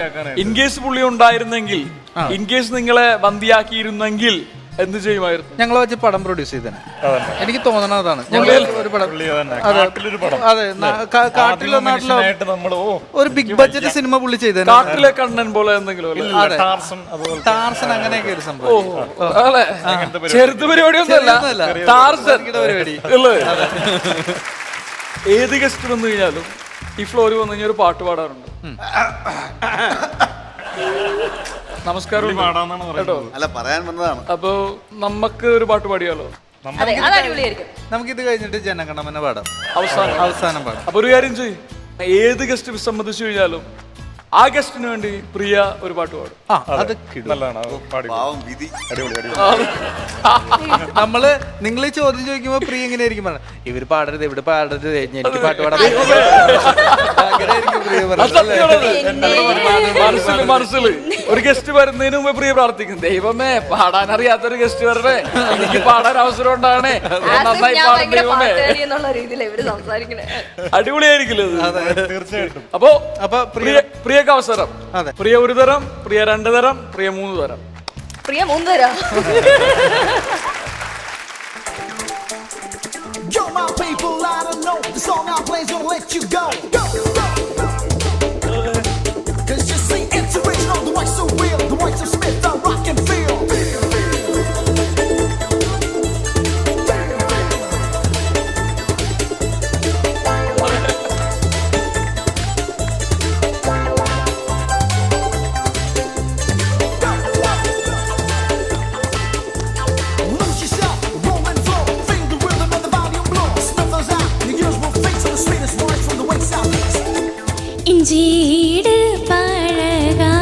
ഇൻ കേസ് പുള്ളി ഉണ്ടായിരുന്നെങ്കിൽ, ഇൻ കേസ് നിങ്ങളെ ബന്ദിയാക്കിയിരുന്നെങ്കിൽ എന്ത് ചെയ്യുമായിരുന്നു? ഞങ്ങൾ വെച്ച് പടം പ്രൊഡ്യൂസ് ചെയ്തേനെ. എനിക്ക് തോന്നണത് അതാണ്. ഞങ്ങൾ ഒരു പടം. പുള്ളി അതന്നെ. അതെ. കാട്ടിലൊരു പടം. അതെ, കാട്ടിലോ നാട്ടിലോ മനുഷ്യനായിട്ട് നമ്മള് ഒരു ബിഗ് ബഡ്ജറ്റ് സിനിമ പുള്ളി ചെയ്തേനെ. കാട്ടിലെ കണ്ണൻ പോലെ എന്തെങ്കിലും അല്ലേ? അതെ. ടാർസൻ അതുപോലെ. ടാർസൻ അങ്ങനെയൊക്കെ ഒരു സംഭവം. അല്ലേ? ചെറുത്ത് പരിപാടിയൊന്നുമല്ല. ടാർസൻ പരിപാടി. അല്ലേ? ഏത് ഗസ്റ്റ് വന്നു കഴിഞ്ഞാലും ഈ ഫ്ലോറിൽ വന്നു കഴിഞ്ഞാൽ ഒരു പാട്ട് പാടാറുണ്ട്. നമസ്കാരം പാടാന്നാണ് കേട്ടോ. അല്ല പറയാൻ വന്നതാണ്. അപ്പൊ നമുക്ക് ഒരു പാട്ട് പാടിയാലോ? അതെ, അത് അടിപൊളിയായിരിക്കും. നമുക്കിത് കഴിഞ്ഞിട്ട് ജനഗണമന പാടാം. അവസാനം പാടാം. അപ്പൊ ഒരു കാര്യം ചെയ്യും, ഏത് ഗസ്റ്റ് വിസമ്മതിച്ചു കഴിഞ്ഞാലും ആ ഗസ്റ്റിന് വേണ്ടി പ്രിയ ഒരു പാട്ട് പാടും. അത് നല്ലതാണ്. പാടി. പാവം വിധി. അടിപൊളി അടിപൊളി. നമ്മള് നിങ്ങൾ ഈ ചോദ്യം ചോദിക്കുമ്പോ പ്രിയ എങ്ങനെയായിരിക്കും പറഞ്ഞത്? ഇവര് പാടരുത്, ഇവിടെ പാടരുത്, എനിക്ക് പാട്ട് പാടാം. അങ്ങനെയായിരിക്കും പ്രിയ അത് പറഞ്ഞത്. സത്യമാണത്. മനസ്സിൽ ഒരു ഗസ്റ്റ് വരുന്നതിന് മുമ്പ് പ്രിയ പ്രാർത്ഥിക്കും, ദൈവമേ പാടാൻ അറിയാത്തൊരു ഗസ്റ്റ് വരണേ, എനിക്ക് പാടാൻ അവസരം ഉണ്ടാകണേ, നന്നായി ഞാൻ പാടും ഭയങ്കര ദൈവമേ. പാട്ടുകാരി എന്നുള്ള രീതിയിൽ ഇവര് സംസാരിക്കണേ. അടിപൊളിയായിരിക്കില്ല ഇത്? തീർച്ചയായിട്ടും. അപ്പൊ അപ്പൊ പ്രിയക്ക് അവസരം. അതെ. പ്രിയ ഒരു തരം, പ്രിയ 2 തരം, പ്രിയ 3 തരം. പ്രിയ 3 തരാം. Yo, my people, I don't know. The song I play's gonna let you go. Go, go. 'Cause you see, it's original, the white's so real. The white's of Smith, I rock and feel. Lose yourself, roam and flow. Feel the rhythm and the volume blow. Snuff those out, your ears will face the sweetest voice from the way southeast. இஞ்சீடு பழகா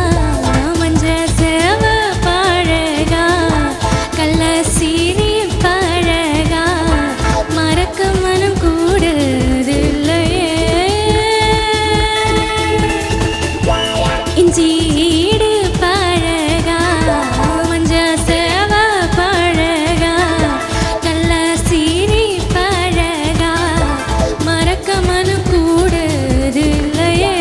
மஞ்ச சேவ பழகா கள்ள சீனி பழகா மறக்க மனம் கூடுதில்லையே இஞ்சீடு பழகா மஞ்ச சேவ பழகா கள்ள சீனி பழகா மறக்க மனம் கூடுதில்லையே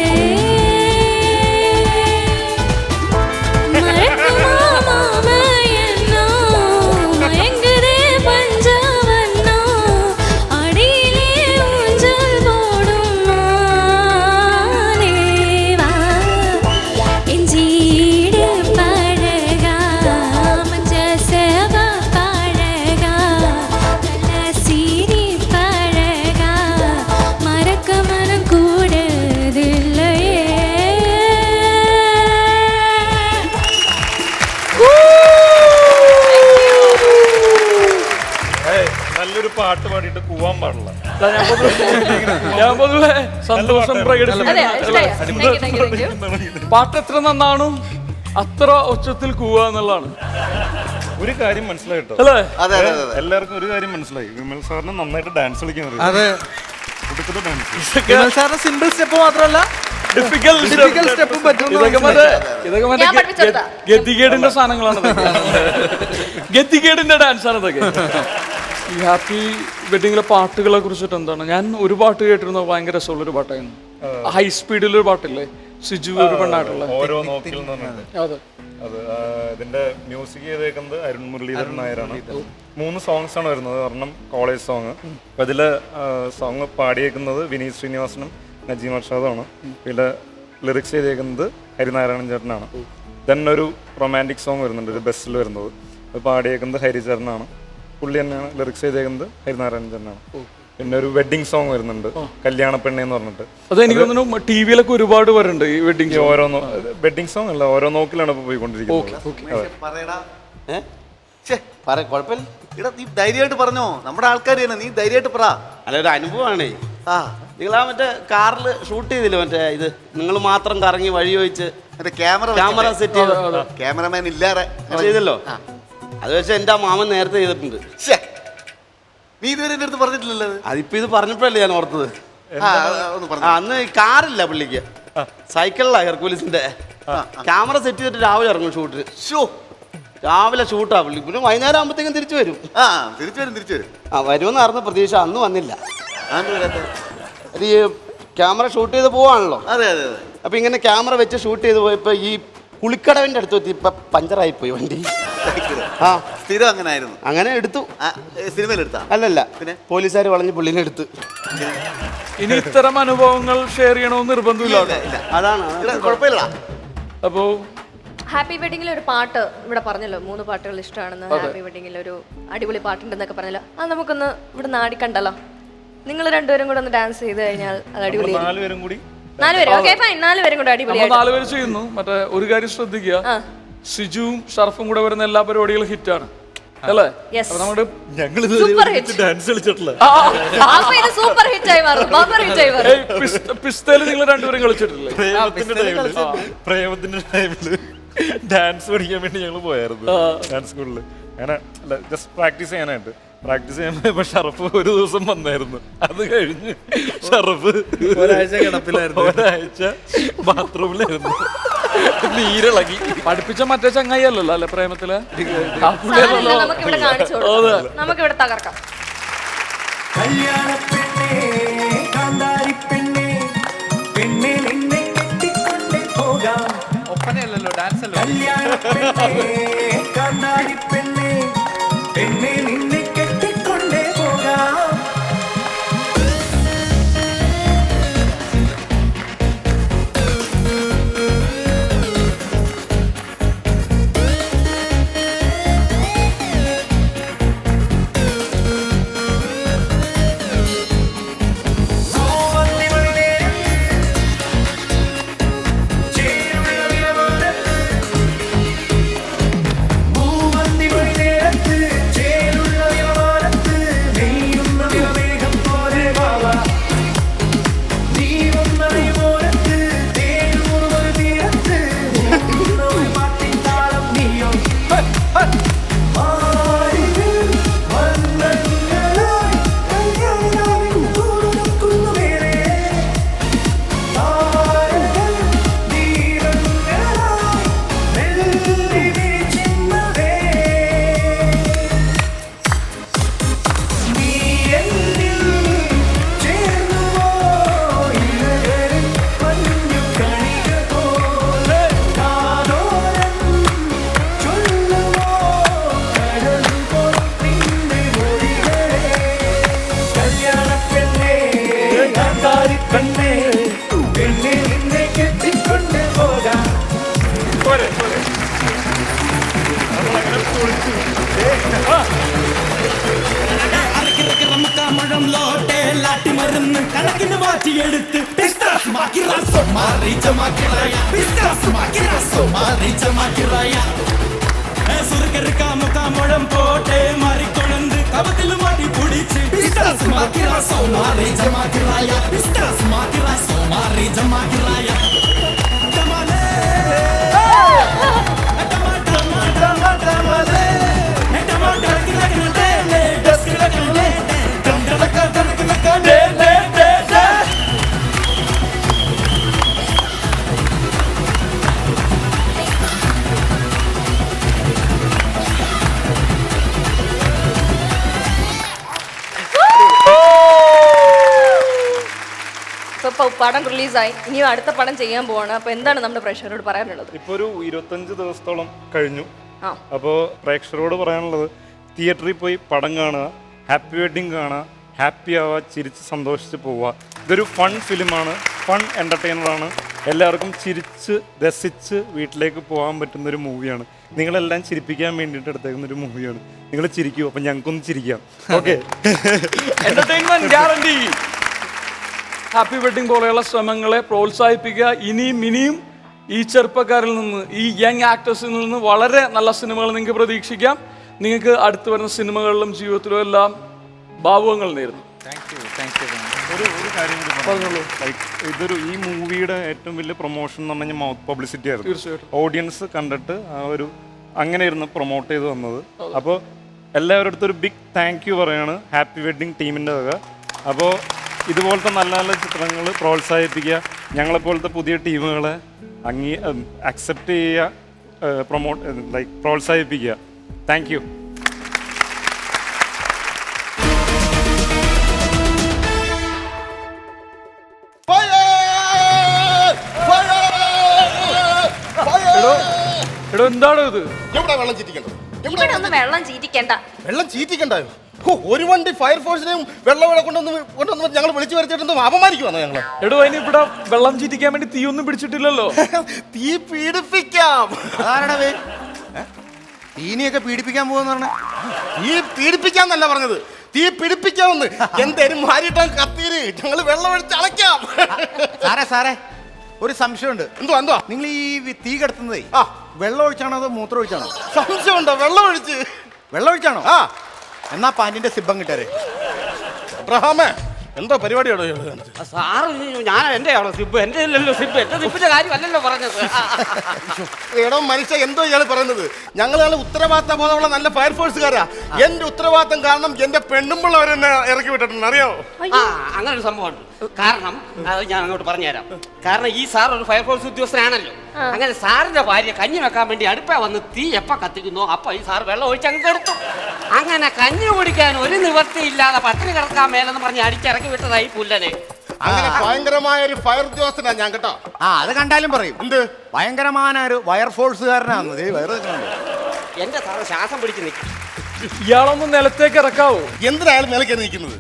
ഒരു പാട്ട് പാടിയിട്ട് കൂവാൻ പാടില്ല. ഞാൻ പൊതുവെ സന്തോഷം അതെ പ്രകടിപ്പിക്കുന്നു. ഇഷ്ടമായി. Thank you, thank you. പാട്ട് എത്ര നന്നാണോ അത്ര ഉച്ചത്തിൽ കൂവുക എന്നുള്ളതാണ്. ഒരു കാര്യം മനസ്സിലായിട്ടോ, അല്ലേ? അതെ അതെ അതെ എല്ലാവർക്കും ഒരു കാര്യം മനസ്സിലായി, വിമൽ സാറിന് നന്നായിട്ട് ഡാൻസ് കളിക്കുന്നത്. അതെ, സാറിന് സിമ്പിൾ സ്റ്റെപ്പ് മാത്രമല്ല ഡിഫിക്കൽ സ്റ്റെപ്പും പറ്റും. ഇതൊക്കെ ഞാൻ പഠിപ്പിച്ചെടുത്താ. ഗതികേടിന്റെ സാധനങ്ങളാണ് ഗതികേടിന്റെ ഡാൻസാണ് ഇതൊക്കെ. ഈ ഹാപ്പി വെഡിങ്ങിലെ പാട്ടുകളെ കുറിച്ചിട്ട് എന്താണ്? ഞാൻ ഒരു പാട്ട് കേട്ടിരുന്നു, ഭയങ്കര രസമുള്ളൊരു പാട്ടായിരുന്നു. ഹൈ സ്പീഡിലൊരു പാട്ടില്ലേ, സിജു ഒരു പെണ്ണായിട്ടുള്ള. ഓരോ നോക്കിൽ നിന്നുണ്ട്. അതെ, അത് ഇതിന്റെ മ്യൂസിക് ചെയ്തേക്കുന്നത് അരുൺ മുരളീധരൻ നായരാണ്. 3 സോങ്സ് ആണ് വരുന്നത്. ഒരെണ്ണം കോളേജ് സോങ്, അപ്പൊ ഇതില് സോങ് പാടിയേക്കുന്നത് വിനീത് ശ്രീനിവാസനും നജീം അർഷാദുമാണ്. ഇതില് ലിറിക്സ് ചെയ്തേക്കുന്നത് ഹരിനാരായണൻ ചേട്ടനാണ്. ദെൻ ഒരു റൊമാൻറ്റിക് സോങ് വരുന്നുണ്ട്, ഒരു ബസ്സിൽ വരുന്നത്, അത് പാടിയേക്കുന്നത് ഹരിചരനാണ്. പുള്ളി തന്നെയാണ് ലിറിക്സ് ചെയ്തേക്കുന്നത് ഹരിനാരായണൻ ചേട്ടനാണ്. പിന്നെ ഒരു വെഡിങ് സോങ് വരുന്നുണ്ട്, കല്യാണ പെണ്ണെ എന്ന് പറഞ്ഞിട്ട്. അത് എനിക്ക് തോന്നുന്നു ടി വിയിലൊക്കെ ഒരുപാട് വരുന്നുണ്ട് ഈ വെഡിങ്. ഓരോന്നോ വെഡിങ് സോങ് അല്ല, ഓരോ നോക്കിലാണ് ഇപ്പൊ പോയിക്കൊണ്ടിരിക്കുന്നത്. പറയടാ. കുഴപ്പമില്ല. എടാ നീ ധൈര്യമായിട്ട് പറഞ്ഞോ, നമ്മുടെ ആൾക്കാർ തന്നെ, നീ ധൈര്യമായിട്ട് പറ. അല്ല, ഒരു അനുഭവമാണേ. ആ നിങ്ങൾ ആ മറ്റേ കാറിൽ ഷൂട്ട് ചെയ്തില്ലേ, മറ്റേ ഇത് നിങ്ങൾ മാത്രം കറങ്ങി വഴി ചോദിച്ച് മറ്റേ ക്യാമറ സെറ്റ് ചെയ്ത് ക്യാമറമാൻ ഇല്ലാതെ ചെയ്തല്ലോ. അത് വെച്ച് എൻ്റെ ആ മാമൻ നേരത്തെ ചെയ്തിട്ടുണ്ട്. ശ്ശേ, നീ ഇതുവരെ എൻ്റെ അടുത്ത് പറഞ്ഞിട്ടില്ലല്ലോ അത്. അതിപ്പോ ഇത് പറഞ്ഞപ്പോഴല്ലേ ഞാൻ ഓർത്തത്. ഒന്ന് പറഞ്ഞു. അന്ന് കാറില്ല പുള്ളിക്ക്, സൈക്കിളിലാ ഹെർക്കുലീസിന്റെ. ക്യാമറ സെറ്റ് ചെയ്തിട്ട് രാവിലെ ഇറങ്ങും ഷൂട്ടിന്. ഷോ, രാവിലെ ഷൂട്ടാ പുള്ളി, പിന്നെ വൈകുന്നേരം ആകുമ്പോഴത്തേക്കും തിരിച്ചു വരും. തിരിച്ചു വരും. വരുമെന്ന് അറിഞ്ഞ പ്രതീക്ഷ അന്ന് വന്നില്ല. ആണ്ട് വരാത്തെ. അത് ഈ ക്യാമറ ഷൂട്ട് ചെയ്ത് പോവാണല്ലോ. അതെ അതെ അതെ. അപ്പൊ ഇങ്ങനെ ക്യാമറ വെച്ച് ഷൂട്ട് ചെയ്ത് പോയപ്പോ ഈ കുളിക്കടവിന്റെ അടുത്ത് എത്തി, ഇപ്പൊ പഞ്ചറായി പോയി വണ്ടി. ആ, സ്ഥിരം അങ്ങനെ ആയിരുന്നു. അങ്ങനെ എടുത്തു. സിനിമയിലെടുത്താ? അല്ലല്ല, പിന്നെ പോലീസുകാർ വളഞ്ഞ് പുള്ളിനെ എടുത്ത്. ഇനി ഇത്തരം അനുഭവങ്ങൾ ഷെയർ ചെയ്യണമെന്ന് നിർബന്ധമില്ല. അതാണ് കുഴപ്പമില്ല. അപ്പോ ഹാപ്പി വെഡിങ്ങിൽ ഒരു പാട്ട് ഇവിടെ പറഞ്ഞല്ലോ, 3 പാട്ടുകൾ ഇഷ്ടമാണെന്ന്. ഹാപ്പി വെഡിങ്ങിൽ ഒരു അടിപൊളി പാട്ടുണ്ടെന്നൊക്കെ പറഞ്ഞല്ലോ, അത് നമുക്കൊന്ന് ഇവിടെ നാടി കണ്ടല്ലോ. നിങ്ങൾ രണ്ടുപേരും കൂടെ ഒന്ന് ഡാൻസ് ചെയ്ത് കഴിഞ്ഞാൽ അത് അടിപൊളി. 4 പേരും കൂടി 4 പേരും ഓക്കെ ഫൈൻ, 4 പേരും കൂടെ അടിപൊളിയായിട്ട് 4 പേര് ചെയ്യുന്നു. മറ്റേ ഒരു കാര്യം ശ്രദ്ധിക്കുക, സിജുവും ഷർഫും കൂടെ വരുന്ന എല്ലാ പരിപാടികളും ഹിറ്റാണ് അല്ലേ? അപ്പൊ നമ്മുടെ ഡാൻസ് കളിച്ചിട്ടില്ല. സൂപ്പർ ഹിറ്റ് ആയി മാറും. പിസ്തയില് നിങ്ങൾ രണ്ടുപേരും കളിച്ചിട്ടില്ലേ? പ്രേമത്തിന്റെ ടൈമില് ഡാൻസ് പഠിക്കാൻ വേണ്ടി ഞങ്ങൾ പോയായിരുന്നു ഡാൻസ് സ്കൂളില്. അങ്ങനെ ജസ്റ്റ് പ്രാക്ടീസ് ചെയ്യാനായിട്ട്. പ്രാക്ടീസ് ചെയ്യുമ്പോ ഷറഫ് ഒരു ദിവസം വന്നായിരുന്നു. അത് കഴിഞ്ഞ് ഷറഫ് ഒരാഴ്ച ബാത്റൂമിലായിരുന്നു, നീരിളകി. പഠിപ്പിച്ച മറ്റേ ചങ്ങായി അല്ലല്ലോ അല്ലെ പ്രേമത്തില്? നമുക്കിവിടെ കാണിച്ചു കൊടുക്കാം, നമുക്കിവിടെ തകർക്കാം. ഒപ്പനയല്ലല്ലോ, ഡാൻസ് അല്ലോ. സുറുക്കെടുക്കാം മുക്കാമുഴം പോട്ടെ മാറിക്കൊണന്ന് ഇപ്പൊ പടം റിലീസായി, ഇനിയും അടുത്ത പടം ചെയ്യാൻ പോവാണ്. അപ്പൊ എന്താണ് നമ്മുടെ പ്രേക്ഷകരോട് പറയാനുള്ളത്? ഇപ്പൊ ഒരു 25 ദിവസത്തോളം കഴിഞ്ഞു. ആ. അപ്പോൾ പ്രേക്ഷകരോട് പറയാനുള്ളത്, തിയേറ്ററിൽ പോയി പടം കാണുക, ഹാപ്പി വെഡിങ് കാണുക, ഹാപ്പി ആവുക, ചിരിച്ച് സന്തോഷിച്ച് പോവുക. ഇതൊരു ഫൺ ഫിലിമാണ്, ഫൺ എൻ്റർടൈനറാണ്. എല്ലാവർക്കും ചിരിച്ച് രസിച്ച് വീട്ടിലേക്ക് പോകാൻ പറ്റുന്നൊരു മൂവിയാണ്. നിങ്ങളെല്ലാം ചിരിപ്പിക്കാൻ വേണ്ടിയിട്ട് എടുത്തേക്കുന്ന ഒരു മൂവിയാണ്. നിങ്ങൾ ചിരിക്കൂ, അപ്പം ഞങ്ങൾക്കൊന്ന് ചിരിക്കാം. Okay, entertainment guarantee. Happy wedding പോലെയുള്ള ശ്രമങ്ങളെ പ്രോത്സാഹിപ്പിക്കുക. ഇനിയും ഈ ചെറുപ്പക്കാരിൽ നിന്ന്, ഈ യങ് ആക്ടേഴ്സിൽ നിന്ന് വളരെ നല്ല സിനിമകൾ നിങ്ങൾക്ക് പ്രതീക്ഷിക്കാം. നിങ്ങൾക്ക് അടുത്ത് വരുന്ന സിനിമകളിലും ജീവിതത്തിലും എല്ലാം ഭാവുകങ്ങൾ നേരുന്നു. ഒരു കാര്യം കൂടി പറഞ്ഞോളൂ. ഇതൊരു ഈ മൂവിയുടെ ഏറ്റവും വലിയ പ്രൊമോഷൻ എന്ന് പറഞ്ഞാൽ മൗത്ത് പബ്ലിസിറ്റി ആയിരുന്നു. തീർച്ചയായിട്ടും ഓഡിയൻസ് കണ്ടിട്ട് അങ്ങനെ ഇരുന്ന് പ്രൊമോട്ട് ചെയ്ത് വന്നത്. അപ്പോൾ എല്ലാവരുടെ അടുത്തൊരു ബിഗ് താങ്ക് യു പറയാണ് ഹാപ്പി വെഡിങ് ടീമിൻ്റെ വക. അപ്പോൾ ഇതുപോലത്തെ നല്ല നല്ല ചിത്രങ്ങൾ പ്രോത്സാഹിപ്പിക്കുക. ഞങ്ങളെപ്പോലത്തെ പുതിയ ടീമുകളെ അക്സെപ്റ്റ് ചെയ്യുക, പ്രോത്സാഹിപ്പിക്കുക. Thank you. എടോ എന്താണോ ഇത്? എവിടെ വെള്ളം ചീറ്റിക്കണ്ടോ? ഇവിടെ ഒന്നും വെള്ളം ചീറ്റിക്കണ്ട. വെള്ളം ചീറ്റിക്കണ്ടായോ? ഒരു വണ്ടി ഫയർഫോഴ്സിനെയും വെള്ളം കൊണ്ടുവന്ന് ഞങ്ങൾ വിളിച്ചു വരുത്തിയിട്ടൊന്നും അപമാനിക്കുവാന്നോ ഞങ്ങള്? എടോ, അതിന് ഇവിടെ വെള്ളം ചീറ്റിക്കാൻ വേണ്ടി തീയൊന്നും പിടിച്ചിട്ടില്ലല്ലോ. തീ പീഡിപ്പിക്കാം. തീനിയൊക്കെ പീഡിപ്പിക്കാൻ പോവെന്ന് പറഞ്ഞ തീ പീഡിപ്പിക്കാന്നല്ല പറഞ്ഞത്, തീ പിടിപ്പിക്കാമെന്ന്. എന്തേലും മാറിയിട്ടാ കത്തീര് ഞങ്ങൾ വെള്ളം ഒഴിച്ച് അളയ്ക്കാം. സാറേ ഒരു സംശയമുണ്ട്. എന്തുവാ നിങ്ങൾ ഈ തീ കെടുത്തുന്നതേ വെള്ളം ഒഴിച്ചാണോ അതോ മൂത്രം ഒഴിച്ചാണോ? സംശയമുണ്ടോ? വെള്ളം ഒഴിച്ചാണോ? എന്നാ പാന്റിന്റെ സിബം കിട്ടാരെ. അബ്രഹാമേ, എന്തോ പരിപാടിയാണോ സാറ്? ഞാൻ എന്റെ ആണോ സിബ്? എന്റെ അല്ലല്ലോ സിബ്. എന്റെ സിബിന്റെ കാര്യമല്ലല്ലോ പറഞ്ഞത്. എടോ മനുഷ്യ, എന്തോ ഇയാൾ പറയുന്നത്? ഞങ്ങളാണ് ഉത്തരവാദിത്ത ബോധമുള്ള നല്ല ഫയർഫോഴ്സുകാരാ. എന്റെ ഉത്തരവാദിത്തം കാരണം എന്റെ പെണ്ണുമ്പോൾ അവരെന്നെ ഇറക്കി വിട്ടിട്ടുണ്ട്, അറിയോ? അങ്ങനെ ഒരു സംഭവമുണ്ട്. കാരണം അത് ഞാൻ അങ്ങോട്ട് പറഞ്ഞുതരാം. കാരണം ഈ സാർ ഒരു ഫയർഫോഴ്സ് ഉദ്യോഗസ്ഥനാണല്ലോ. അങ്ങനെ സാറിന്റെ ഭാര്യ കഞ്ഞി വെക്കാൻ വേണ്ടി അടുപ്പ വന്ന് തീ എപ്പ കത്തിക്കുന്നോ അപ്പൊ ഈ സാർ വെള്ളം ഒഴിച്ച് അങ്ങ് കെടുത്തു. അങ്ങനെ കഞ്ഞി കുടിക്കാൻ ഒരു നിവർത്തിയില്ലാതെ പട്ടിണി കിടക്കാൻ മേലെന്ന് പറഞ്ഞ് അടിച്ചിറക്കി വിട്ടതായി പുല്ലനെ. അങ്ങനെ ഭയങ്കരമായ ഒരു ഫയർ ഉദ്യോഗസ്ഥനാ ഞാൻ കേട്ടോ. അത് കണ്ടാലും പറയും. എന്ത് ഭയങ്കരമായ ഒരു ഫയർഫോഴ്സുകാരനാണ്. എന്റെ സാറ് ശ്വാസം പിടിച്ച് നിൽക്കും. ഇയാളൊന്ന് നിലത്തേക്ക് ഇറക്കാവോ? എന്തിനായാലും നിലയ്ക്ക് നിൽക്കുന്നത്?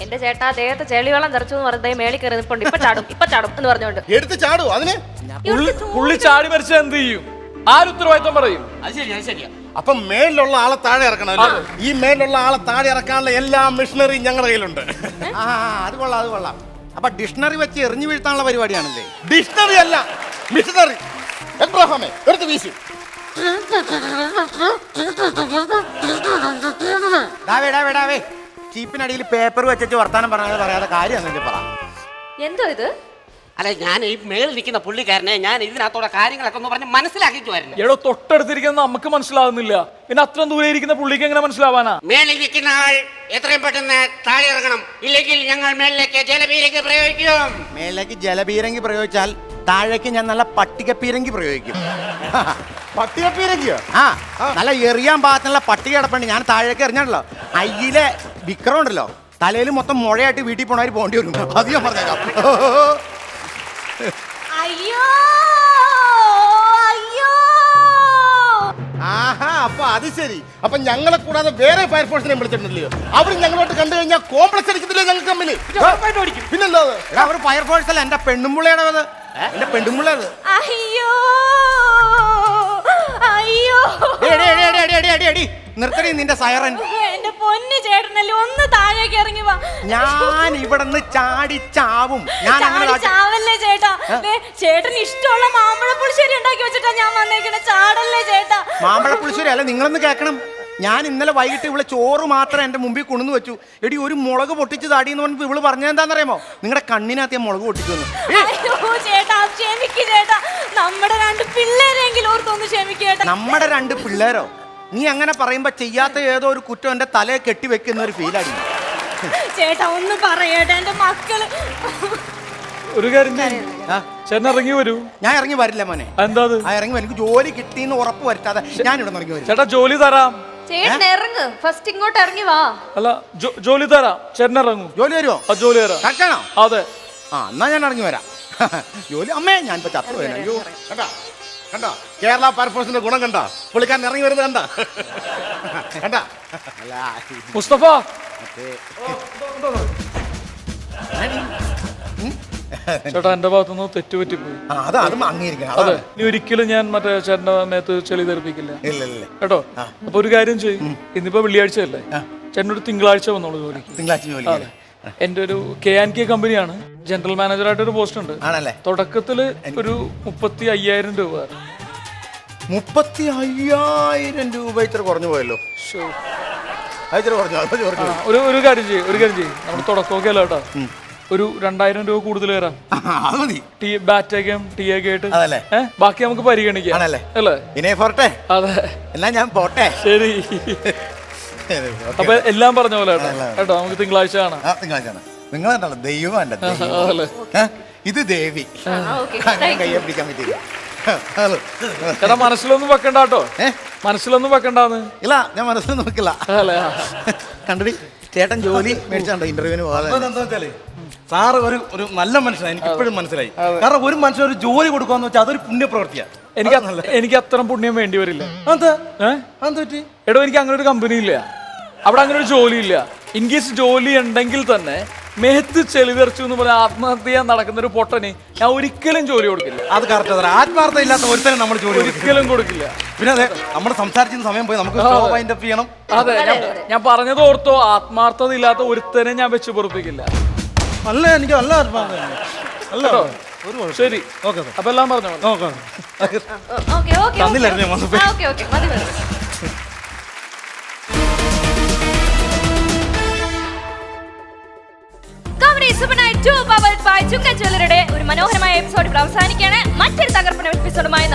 എന്റെ ചേട്ടാ, അദ്ദേഹത്തെ ചെളിവെള്ളം തെറിച്ചു എന്ന് പറഞ്ഞത് മേളിൽ കയറി നിൽപ്പുണ്ട്. ഇപ്പൊ ചാടും എന്ന് പറഞ്ഞോണ്ട് എടുത്ത് ചാടും. അതിന് പുള്ളി ചാടി മരിച്ചാൽ എന്ത് ചെയ്യും? ആരുത്തരവാദിത്വം പറയും? അത് ശരിയാ. അപ്പൊ മേളിലുള്ള ആളെ താഴെ ഇറക്കണം. ഈ മേളിലുള്ള ആളെ താഴെ ഇറക്കാനുള്ള എല്ലാ മെഷീനറിയും ഞങ്ങളുടെ കയ്യിലുണ്ട്. അത് കൊള്ളാം. അപ്പൊ ഡിക്ഷണറി വെച്ച് എറിഞ്ഞു വീഴ്ത്താനുള്ള പരിപാടിയാണല്ലേ? ഡിക്ഷണറി അല്ല, മിഷണറി. എബ്രഹാമേ, എടുത്ത് വീശു. ചീപ്പിനടിയിൽ പേപ്പർ വെച്ചിട്ട് വർത്താനം പറയാതെ കാര്യം പറ. എന്തോ ഇത്? അല്ല, ഞാൻ ഈ മേളിൽ നിൽക്കുന്ന പുള്ളിക്കാരനെ ഞാൻ ഇതിനകത്തോടെ കാര്യങ്ങളൊക്കെ ഒന്ന് പറഞ്ഞ് മനസ്സിലാക്കിക്കുമായിരുന്നു. എടോ, തൊട്ടടുത്തിരിക്കുന്ന നമുക്ക് മനസ്സിലാവുന്നില്ല, പിന്നെ അത്ര ദൂരെ ഇരിക്കുന്ന പുള്ളിക്ക് എങ്ങനെ മനസ്സിലാവാനാ? മേളിൽ നിൽക്കുന്ന ആൾ എത്രയും പെട്ടെന്ന് താഴെ ഇറങ്ങണം, ഇല്ലെങ്കിൽ ഞങ്ങൾ മേളിലേക്ക് ജലപീരങ്കി പ്രയോഗിക്കും. മേളിലേക്ക് ജലപീരങ്കി പ്രയോഗിച്ചാൽ താഴേക്ക് ഞാൻ നല്ല പട്ടികപ്പീരങ്കി പ്രയോഗിക്കും. പട്ടികപ്പീരങ്കിയോ? നല്ല എറിയാൻ പാകത്തിനുള്ള പട്ടിക കിടപ്പുണ്ട്. ഞാൻ താഴേക്ക് എറിഞ്ഞാണല്ലോ, അയ്യിലെ വിക്രം ഉണ്ടല്ലോ, തലയിൽ മൊത്തം മുഴയായിട്ട് വീട്ടിൽ പോണവർ പോകേണ്ടി വരും. അത് ഞാൻ പറഞ്ഞേക്കാം. അയ്യോ അപ്പൊ അത് ശരി. അപ്പൊ ഞങ്ങളെ കൂടാതെ വേറെ ഫയർഫോഴ്സിനെ വിളിച്ചിട്ടുണ്ടല്ലോ, അവർ ഞങ്ങളോട്ട് കണ്ടു കഴിഞ്ഞാൽ കോംപ്ലക്സ് അടിക്കത്തില്ലേ ഞങ്ങൾക്ക് തമ്മില്? പിന്നല്ലാതെ അവർ ഫയർഫോഴ്സ് അല്ല, എന്റെ പെണ്ണുമ്പിള്ളയാണ്. എന്റെ പെണ്ണുമ്പിള്ളത്. നിർത്തടി നിന്റെ സൈറൻ. എന്റെ പൊന്നു ചേട്ടനല്ലേ, ഒന്ന് താഴേക്ക് ഇറങ്ങി വാ. ഞാൻ ഇവിടുന്ന് ചാടി ചാവും. ഞാൻ ചാവല്ലേ ചേട്ടാ. ചേട്ടന് ഇഷ്ടമുള്ള മാമ്പഴ പുളിശ്ശേരി ഉണ്ടാക്കി വെച്ചിട്ടാ ഞാൻ വന്നേക്കണേ. ചാടല്ലേ ചേട്ടാ. മാമ്പഴ പുളിശ്ശേരി അല്ല, നിങ്ങളൊന്ന് കേക്കണം. ഞാൻ ഇന്നലെ വൈകിട്ട് ഇവിടെ ചോറ് മാത്രം എൻ്റെ മുമ്പിൽ കൊണ്ടു വെച്ചു. എടി ഒരു മുളക് പൊട്ടിച്ച് താടി എന്ന് പറഞ്ഞപ്പോൾ ഇവള് പറഞ്ഞത് എന്താണെന്നറിയാമോ? നിങ്ങളുടെ കണ്ണിനകത്ത് ഞാൻ മുളക് പൊട്ടിച്ചു. ചേട്ടാ ക്ഷമിക്ക് ചേട്ടാ, നമ്മുടെ 2 പിള്ളേരെങ്കിലും ഓർത്തൊന്ന് ക്ഷമിക്കേട്ടാ. നമ്മുടെ 2 പിള്ളേരോ? നീ അങ്ങനെ പറയുമ്പോ ചെയ്യാത്ത ഏതോ ഒരു കുറ്റം എൻ്റെ തലയെ കെട്ടി വെക്കുന്ന ഒരു ഫീലാടി. ചേട്ടാ ഒന്ന് പറയേട്ടാ, എന്റെ മക്കള്. ഒരു കാര്യം ചേട്ടൻ ഇറങ്ങി വരൂ. ഞാൻ ഇറങ്ങി വരില്ല മോനെ. എന്താ അത്? ഇറങ്ങി വരും. എനിക്ക് ജോലി കിട്ടിയെന്ന് ഉറപ്പ് വരുത്താതെ ഞാൻ ഇവിടെ ഇറങ്ങി വരും. ചേട്ടാ ജോലി തരാം. ചേട്ടൻ ഇറങ്ങ്, ഫസ്റ്റ് ഇങ്ങോട്ട് ഇറങ്ങി വാ. അല്ല ജോലി തരാം, ചേട്ടൻ ഇറങ്ങും. ജോലി വരുമോ? ജോലി തരാം. കറക്റ്റാണോ? അതെ. എന്നാ ഞാൻ ഇറങ്ങി വരാം. ജോലി അമ്മേ ഞാനിപ്പോ ചത്തു പോയാ. അയ്യോ കണ്ടാ കണ്ടാ കേരള ഫയർഫോഴ്സിന്റെ ഗുണം കണ്ടാ? പുള്ളിക്കാരൻ ഇറങ്ങി വരുന്നത് കണ്ടാ? കണ്ടാ? മുസ്തഫ ചേട്ടാ എന്റെ ഭാഗത്തുനിന്ന് തെറ്റുപറ്റിപ്പോയി. അത് അംഗീകരിക്കണം. അതെ, ഇനി ഒരിക്കലും ഞാൻ മറ്റേ ചേട്ടന്റെ മേത്ത് ചെളി തെറിപ്പിക്കില്ല കേട്ടോ. അപ്പൊ ഒരു കാര്യം ചെയ്യും, ഇന്നിപ്പോ വെള്ളിയാഴ്ച അല്ലേ, ചേട്ടനൊരു തിങ്കളാഴ്ച വന്നോളൂ ജോലിക്ക്. തിങ്കളാഴ്ച ജോലി. എന്റെ ഒരു KNK കമ്പനിയാണ്, ജനറൽ മാനേജറായിട്ട് ഒരു പോസ്റ്റ് ഉണ്ട്. ആണല്ലേ? തുടക്കത്തില് ഒരു 35,000 രൂപ. 35,000 രൂപ ഇത്ര കുറഞ്ഞു പോയല്ലോ. ഒരു കാര്യം ചെയ്യും, നമ്മുടെ തുടക്കമൊക്കെ അല്ല കേട്ടോ, ഒരു 2,000 രൂപ കൂടുതൽ തരാം. അത് മതി. ബാറ്റേക്കും ടീ ഒക്കെ ആയിട്ട്. അതല്ലേ? ബാക്കി നമുക്ക് പരിഗണിക്കാം അല്ലേ? ഇനി പോട്ടെ. അതെ, എന്നാ ഞാൻ പോട്ടെ. ശരി. അപ്പൊ എല്ലാം പറഞ്ഞ പോലെ കേട്ടോ, നമുക്ക് തിങ്കളാഴ്ച കാണാം. തിങ്കളാഴ്ച നിങ്ങളെന്താണ് ദൈവം? ഇത് ദേവി. കയ്യെ പിടിക്കാൻ പറ്റില്ല. ചേട്ടാ മനസ്സിലൊന്നും വെക്കണ്ട കേട്ടോ, മനസ്സിലൊന്നും വെക്കണ്ടാന്ന്. ഇല്ല, ഞാൻ മനസ്സിലൊന്നും വെക്കില്ല. കണ്ടടി ചേട്ടൻ ജോലി മേടിച്ചാണ്ടോ ഇന്റർവ്യൂവിന് പോകാതെ? സാറ് ഒരു നല്ല മനുഷ്യനാണ്, എനിക്ക് ഇപ്പോഴും മനസ്സിലായി. കാരണം ഒരു മനുഷ്യൻ ഒരു ജോലി കൊടുക്കാന്ന് വെച്ചാൽ അതൊരു പുണ്യപ്രവൃത്തിയാണ്. എനിക്ക് അത്രയും പുണ്യം വേണ്ടി വരില്ല. പറ്റി എടോ, എനിക്ക് അങ്ങനെ ഒരു കമ്പനി ഇല്ല, അവിടെ അങ്ങനെ ഒരു ജോലി ഇല്ല. ഇൻ കേസ് ജോലി ഉണ്ടെങ്കിൽ തന്നെ മേത്ത് ചെളി തെറിച്ചു എന്ന് പറഞ്ഞാൽ ആത്മഹത്യ ചെയ്യാൻ നടക്കുന്ന ഒരു പൊട്ടന് ഞാൻ ഒരിക്കലും ജോലി കൊടുക്കില്ല. അത് കറക്റ്റ്. ആത്മാർത്ഥ ഇല്ലാത്ത ഒരുത്തരം നമ്മൾ ജോലി ഒരിക്കലും കൊടുക്കില്ല. പിന്നെ അതെ, നമ്മൾ സംസാരിച്ചിരുന്ന സമയം പോയി നമുക്ക് വൈൻഡ് അപ്പ് ചെയ്യണം. അതെ, ഞാൻ പറഞ്ഞത് ഓർത്തോ, ആത്മാർത്ഥത ഇല്ലാത്ത ഒരുത്തനെ ഞാൻ വെച്ച് പൊറപ്പിക്കില്ല. അല്ല, എനിക്ക് നല്ല ആത്മാർത്ഥ. ശരി, അപ്പൊ എല്ലാം പറഞ്ഞോ. ഒരു മനോഹരമായ എപ്പിസോഡ് ഇവിടെ അവസാനിക്കുകയാണ്. മറ്റൊരു തകർപ്പൻ എപ്പിസോഡുമായി